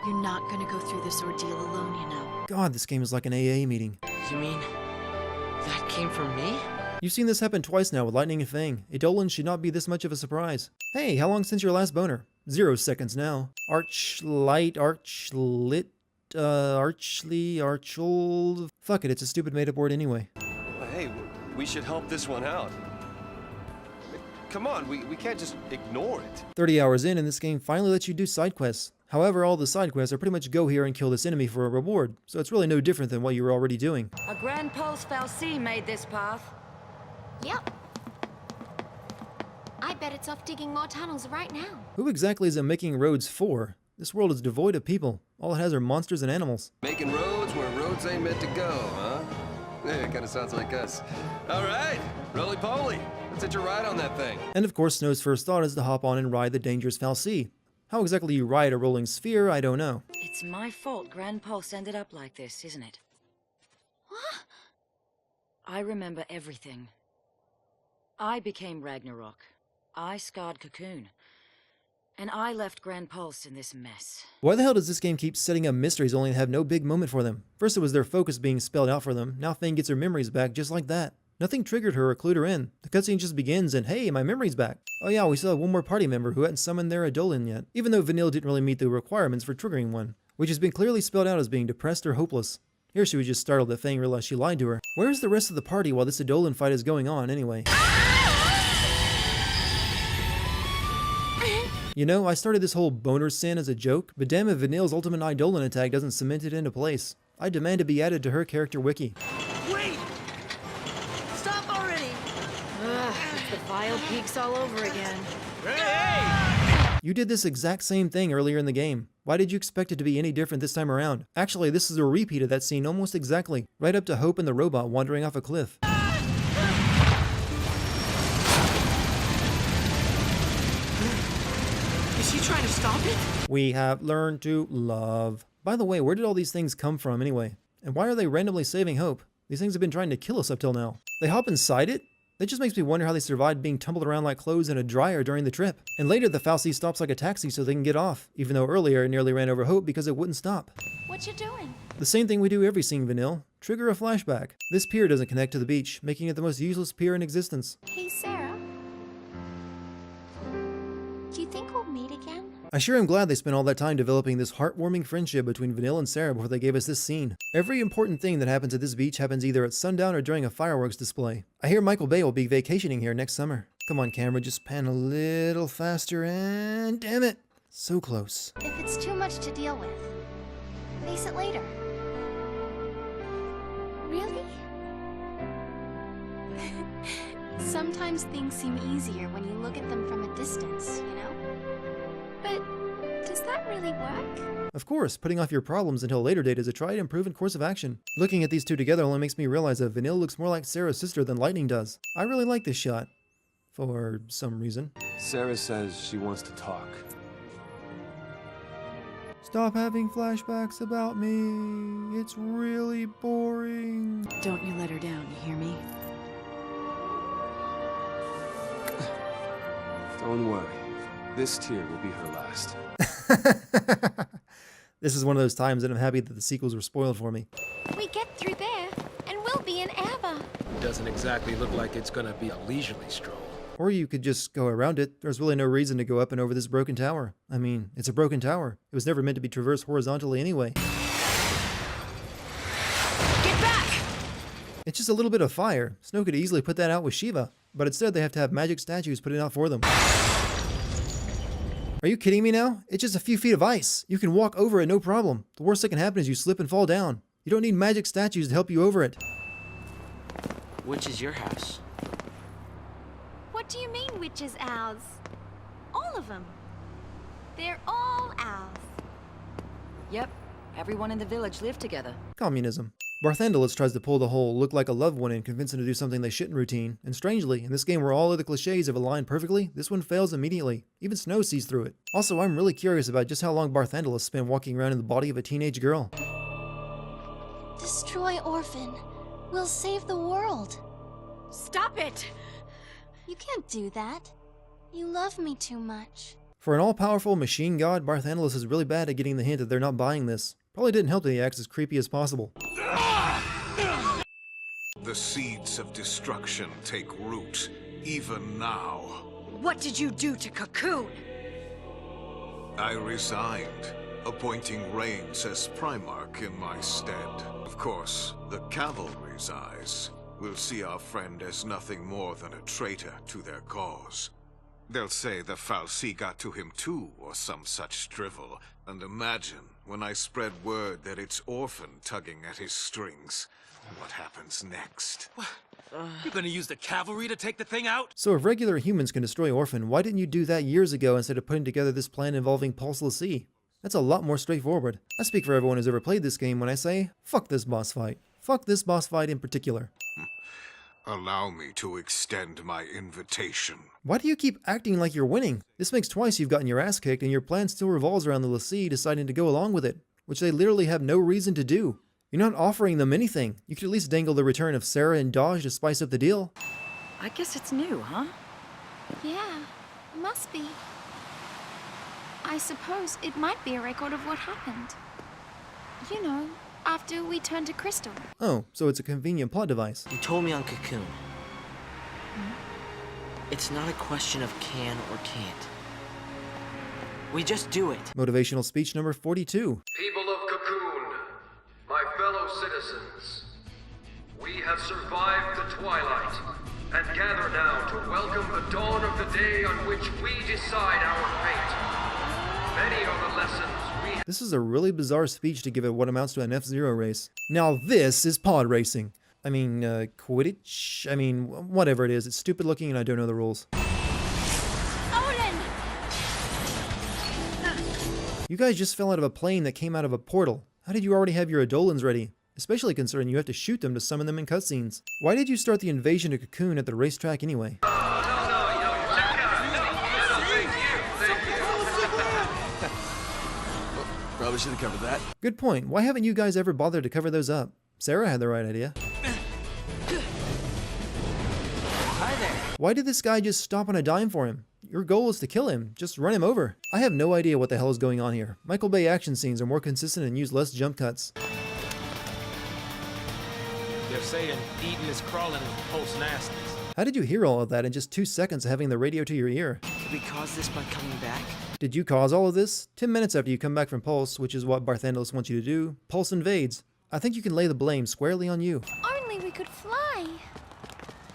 You're not gonna go through this ordeal alone, you know. God, this game is like an AA meeting. You mean that came from me? You've seen this happen twice now with Lightning and Fang. Eidolon should not be this much of a surprise. Hey, how long since your last boner? 0 seconds now. Archlight, Archlit, Archly, Archold. Fuck it, it's a stupid made-up word anyway. Hey, we should help this one out. Come on, we can't just ignore it. 30 hours in, and this game finally lets you do side quests. However, all the side quests are pretty much go here and kill this enemy for a reward, so it's really no different than what you were already doing. A Grand Pulse Fal'Cie made this path. Yep. I bet it's off digging more tunnels right now. Who exactly is it making roads for? This world is devoid of people. All it has are monsters and animals. Making roads where roads ain't meant to go, huh? Yeah, it kind of sounds like us. All right, roly-poly. Let's hit your ride on that thing. And of course, Snow's first thought is to hop on and ride the dangerous Fal'Cie. How exactly you ride a rolling sphere, I don't know. It's my fault Grand Pulse ended up like this, isn't it? What? I remember everything. I became Ragnarok. I scarred Cocoon. And I left Grand Pulse in this mess. Why the hell does this game keep setting up mysteries only to have no big moment for them? First it was their focus being spelled out for them, now Fang gets her memories back just like that. Nothing triggered her or clued her in. The cutscene just begins and hey, my memory's back. Oh yeah, we still have one more party member who hadn't summoned their Eidolon yet, even though Vanille didn't really meet the requirements for triggering one, which has been clearly spelled out as being depressed or hopeless. Here she was just startled that Fang realized she lied to her. Where's the rest of the party while this Eidolon fight is going on anyway? You know, I started this whole boner sin as a joke, but damn if Vanille's ultimate Eidolon attack doesn't cement it into place. I demand to be added to her character wiki. Wait! Stop already! Ugh, it's the vile peaks all over again. Hey! You did this exact same thing earlier in the game. Why did you expect it to be any different this time around? Actually, this is a repeat of that scene almost exactly, right up to Hope and the robot wandering off a cliff. Is she trying to stop it? We have learned to love. By the way, where did all these things come from anyway? And why are they randomly saving Hope? These things have been trying to kill us up till now. They hop inside it? That just makes me wonder how they survived being tumbled around like clothes in a dryer during the trip. And later the Fal'Cie stops like a taxi so they can get off, even though earlier it nearly ran over Hope because it wouldn't stop. What you doing? The same thing we do every scene, Vanille. Trigger a flashback. This pier doesn't connect to the beach, making it the most useless pier in existence. Hey, Sarah. Do you think we'll meet again? I sure am glad they spent all that time developing this heartwarming friendship between Vanille and Sarah before they gave us this scene. Every important thing that happens at this beach happens either at sundown or during a fireworks display. I hear Michael Bay will be vacationing here next summer. Come on, camera, just pan a little faster and damn it, so close. If it's too much to deal with, face it later. Really? Sometimes things seem easier when you look at them from a distance, you know? But does that really work? Of course, putting off your problems until a later date is a tried and proven course of action. Looking at these two together only makes me realize that Vanille looks more like Sarah's sister than Lightning does. I really like this shot. For some reason. Sarah says she wants to talk. Stop having flashbacks about me. It's really boring. Don't you let her down, you hear me? Don't worry. This tear will be her last. This is one of those times that I'm happy that the sequels were spoiled for me. We get through there, and we'll be in Abba. Doesn't exactly look like it's gonna be a leisurely stroll. Or you could just go around it. There's really no reason to go up and over this broken tower. I mean, it's a broken tower. It was never meant to be traversed horizontally anyway. Get back! It's just a little bit of fire. Snow could easily put that out with Shiva, but instead they have to have magic statues put it out for them. Are you kidding me now? It's just a few feet of ice. You can walk over it no problem. The worst that can happen is you slip and fall down. You don't need magic statues to help you over it. Which is your house? What do you mean, which is ours? All of them. They're all ours. Yep, everyone in the village lived together. Communism. Barthandelus tries to pull the whole look like a loved one and convince them to do something they shouldn't routine, and strangely, in this game where all of the cliches have aligned perfectly, this one fails immediately. Even Snow sees through it. Also, I'm really curious about just how long Barthandelus spent walking around in the body of a teenage girl. Destroy Orphan. We'll save the world. Stop it! You can't do that. You love me too much. For an all-powerful machine god, Barthandelus is really bad at getting the hint that they're not buying this. Probably didn't help that he acts as creepy as possible. The seeds of destruction take root, even now. What did you do to Cocoon? I resigned, appointing Reigns as Primarch in my stead. Of course, the cavalry's eyes will see our friend as nothing more than a traitor to their cause. They'll say the Fal'Cie got to him too, or some such drivel. And imagine, when I spread word that it's Orphan tugging at his strings, what happens next? You're gonna use the cavalry to take the thing out? So if regular humans can destroy Orphan, why didn't you do that years ago instead of putting together this plan involving Pulse l'Cie? That's a lot more straightforward. I speak for everyone who's ever played this game when I say, fuck this boss fight. Fuck this boss fight in particular. Allow me to extend my invitation. Why do you keep acting like you're winning? This makes twice you've gotten your ass kicked and your plan still revolves around the l'Cie deciding to go along with it, which they literally have no reason to do. You're not offering them anything. You could at least dangle the return of Sarah and Dodge to spice up the deal. I guess it's new, huh? Yeah, must be. I suppose it might be a record of what happened. You know, after we turned to Crystal. Oh, so it's a convenient plot device. You told me on Cocoon. It's not a question of can or can't. We just do it. Motivational speech number 42. People of Cocoon, my fellow citizens, we have survived the twilight and gather now to welcome the dawn of the day on which we decide our fate. Many are the lessons we... This is a really bizarre speech to give at what amounts to an F-Zero race. Now this is pod racing. I mean, Quidditch? I mean, whatever it is. It's stupid looking and I don't know the rules. You guys just fell out of a plane that came out of a portal. How did you already have your Adolans ready? Especially considering you have to shoot them to summon them in cutscenes. Why did you start the invasion of Cocoon at the racetrack anyway? Probably should have covered that. Good point. Why haven't you guys ever bothered to cover those up? Sarah had the right idea. Hi there. Why did this guy just stop on a dime for him? Your goal is to kill him. Just run him over. I have no idea what the hell is going on here. Michael Bay action scenes are more consistent and use less jump cuts. They're saying Eden is crawling with pulse nasties. How did you hear all of that in just 2 seconds of having the radio to your ear? Did we cause this by coming back? Did you cause all of this? 10 minutes after you come back from Pulse, which is what Barthandelus wants you to do, Pulse invades. I think you can lay the blame squarely on you. Only we could fly.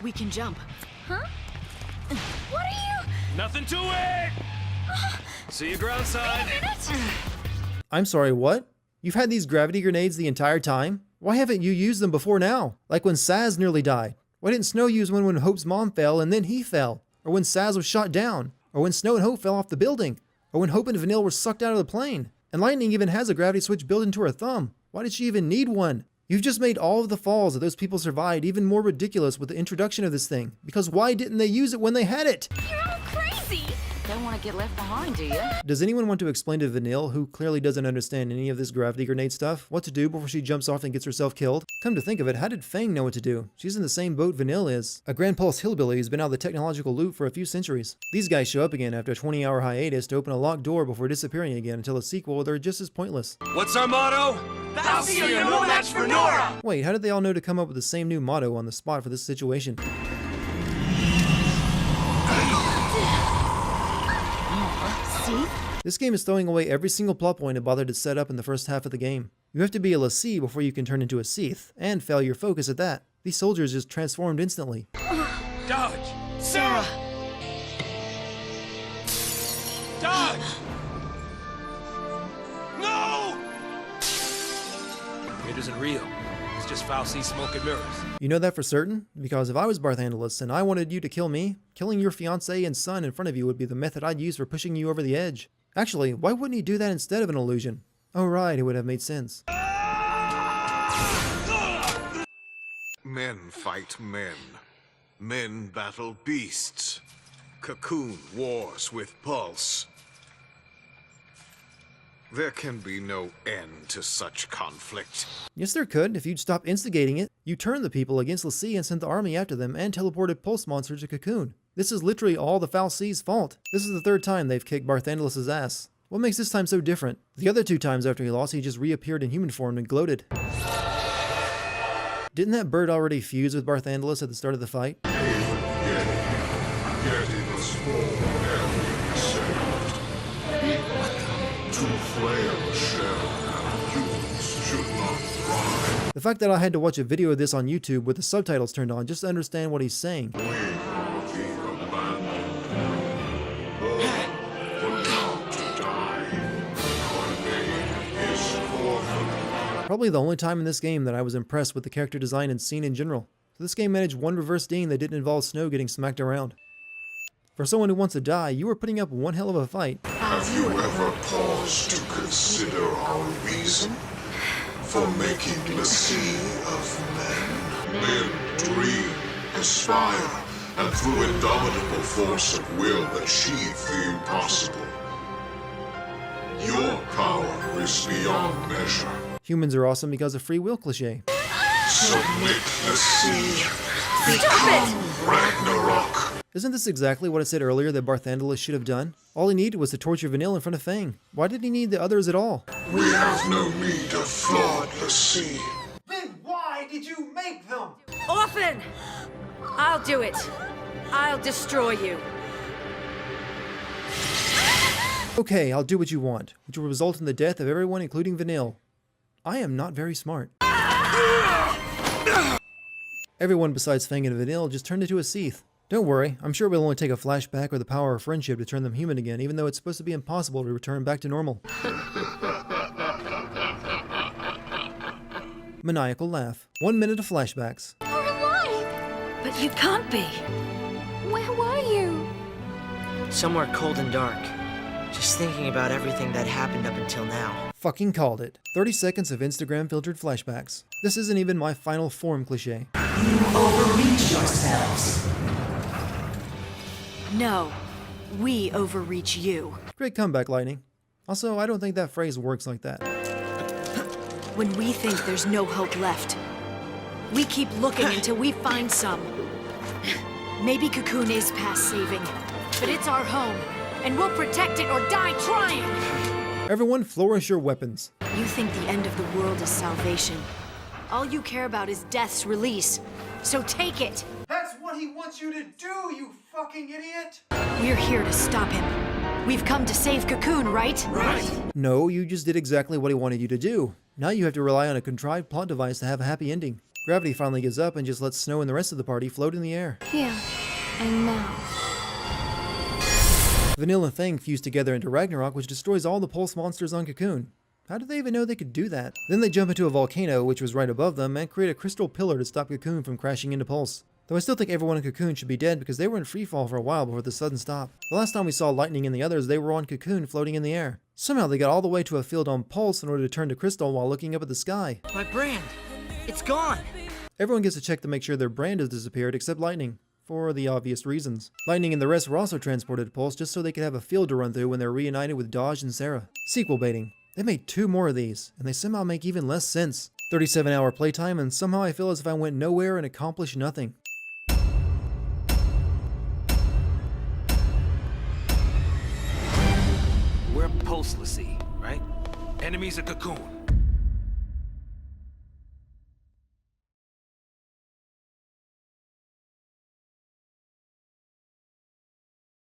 We can jump. Huh? What are you? Nothing to it! See you ground side. I'm sorry, what? You've had these gravity grenades the entire time? Why haven't you used them before now? Like when Saz nearly died. Why didn't Snow use one when Hope's mom fell and then he fell? Or when Saz was shot down? Or when Snow and Hope fell off the building? Or when Hope and Vanille were sucked out of the plane? And Lightning even has a gravity switch built into her thumb. Why did she even need one? You've just made all of the falls that those people survived even more ridiculous with the introduction of this thing. Because why didn't they use it when they had it? You're all crazy. Don't want to get left behind, do you? Does anyone want to explain to Vanille, who clearly doesn't understand any of this gravity grenade stuff, what to do before she jumps off and gets herself killed? Come to think of it, how did Fang know what to do? She's in the same boat Vanille is. A Grand Pulse hillbilly who's been out of the technological loop for a few centuries. These guys show up again after a 20-hour hiatus to open a locked door before disappearing again until a sequel where they're just as pointless. What's our motto? Fal'Cie, no match for Nora! Wait, how did they all know to come up with the same new motto on the spot for this situation? This game is throwing away every single plot point it bothered to set up in the first half of the game. You have to be a l'Cie before you can turn into a Ceth, and fail your focus at that. These soldiers just transformed instantly. Dodge! Sarah! Dodge! No! It isn't real. It's just Fal'Cie smoke and mirrors. You know that for certain? Because if I was Barthandelus and I wanted you to kill me, killing your fiancé and son in front of you would be the method I'd use for pushing you over the edge. Actually, why wouldn't he do that instead of an illusion? Oh right, it would have made sense. Men fight men. Men battle beasts. Cocoon wars with Pulse. There can be no end to such conflict. Yes, there could, if you'd stop instigating it. You turned the people against l'Cie and sent the army after them and teleported Pulse monsters to Cocoon. This is literally all the Fal'Cie's fault. This is the 3rd time they've kicked Barthandelus' ass. What makes this time so different? The other 2 times after he lost, he just reappeared in human form and gloated. Didn't that bird already fuse with Barthandelus at the start of the fight? The fact that I had to watch a video of this on YouTube with the subtitles turned on just to understand what he's saying. Probably the only time in this game that I was impressed with the character design and scene in general. So this game managed one reverse Dean that didn't involve Snow getting smacked around. For someone who wants to die, you were putting up one hell of a fight. Have you ever paused to consider our reason for making l'Cie of men? Men dream, aspire, and through indomitable force of will achieve the impossible. Your power is beyond measure. Humans are awesome because of free will cliché. Submit l'Cie. Become Ragnarok. Isn't this exactly what I said earlier that Barthandelus should have done? All he needed was to torture Vanille in front of Fang. Why did he need the others at all? We have no need of flawed l'Cie. Then why did you make them? Orphan! I'll do it. I'll destroy you. Okay, I'll do what you want, which will result in the death of everyone including Vanille. I am not very smart. Everyone besides Fang and Vanille just turned into a Ceth. Don't worry, I'm sure it will only take a flashback or the power of friendship to turn them human again, even though it's supposed to be impossible to return back to normal. Maniacal laugh. 1 minute of flashbacks. You're alive! But you can't be. Where were you? Somewhere cold and dark. Just thinking about everything that happened up until now. Fucking called it. 30 seconds of Instagram filtered flashbacks. This isn't even my final form cliché. You overreach yourselves. No, we overreach you. Great comeback, Lightning. Also, I don't think that phrase works like that. When we think there's no hope left, we keep looking until we find some. Maybe Cocoon is past saving, but it's our home, and we'll protect it or die trying! Everyone flourish your weapons. You think the end of the world is salvation, All you care about is Death's release. So take it! That's what he wants you to do, you fucking idiot! We're here to stop him. We've come to save Cocoon, right? Right! No, you just did exactly what he wanted you to do. Now you have to rely on a contrived plot device to have a happy ending. Gravity finally gives up and just lets Snow and the rest of the party float in the air. Here and now. Vanilla and Fang fuse together into Ragnarok, which destroys all the pulse monsters on Cocoon. How did they even know they could do that? Then they jump into a volcano, which was right above them, and create a crystal pillar to stop Cocoon from crashing into Pulse. Though I still think everyone in Cocoon should be dead because they were in freefall for a while before the sudden stop. The last time we saw Lightning and the others, they were on Cocoon floating in the air. Somehow they got all the way to a field on Pulse in order to turn to Crystal while looking up at the sky. My brand! It's gone! Everyone gets to check to make sure their brand has disappeared except Lightning, for the obvious reasons. Lightning and the rest were also transported to Pulse just so they could have a field to run through when they're reunited with Dodge and Sarah. Sequel baiting. They made 2 more of these, and they somehow make even less sense. 37-hour playtime, and somehow I feel as if I went nowhere and accomplished nothing. We're Pulselessy, right? Enemies of Cocoon.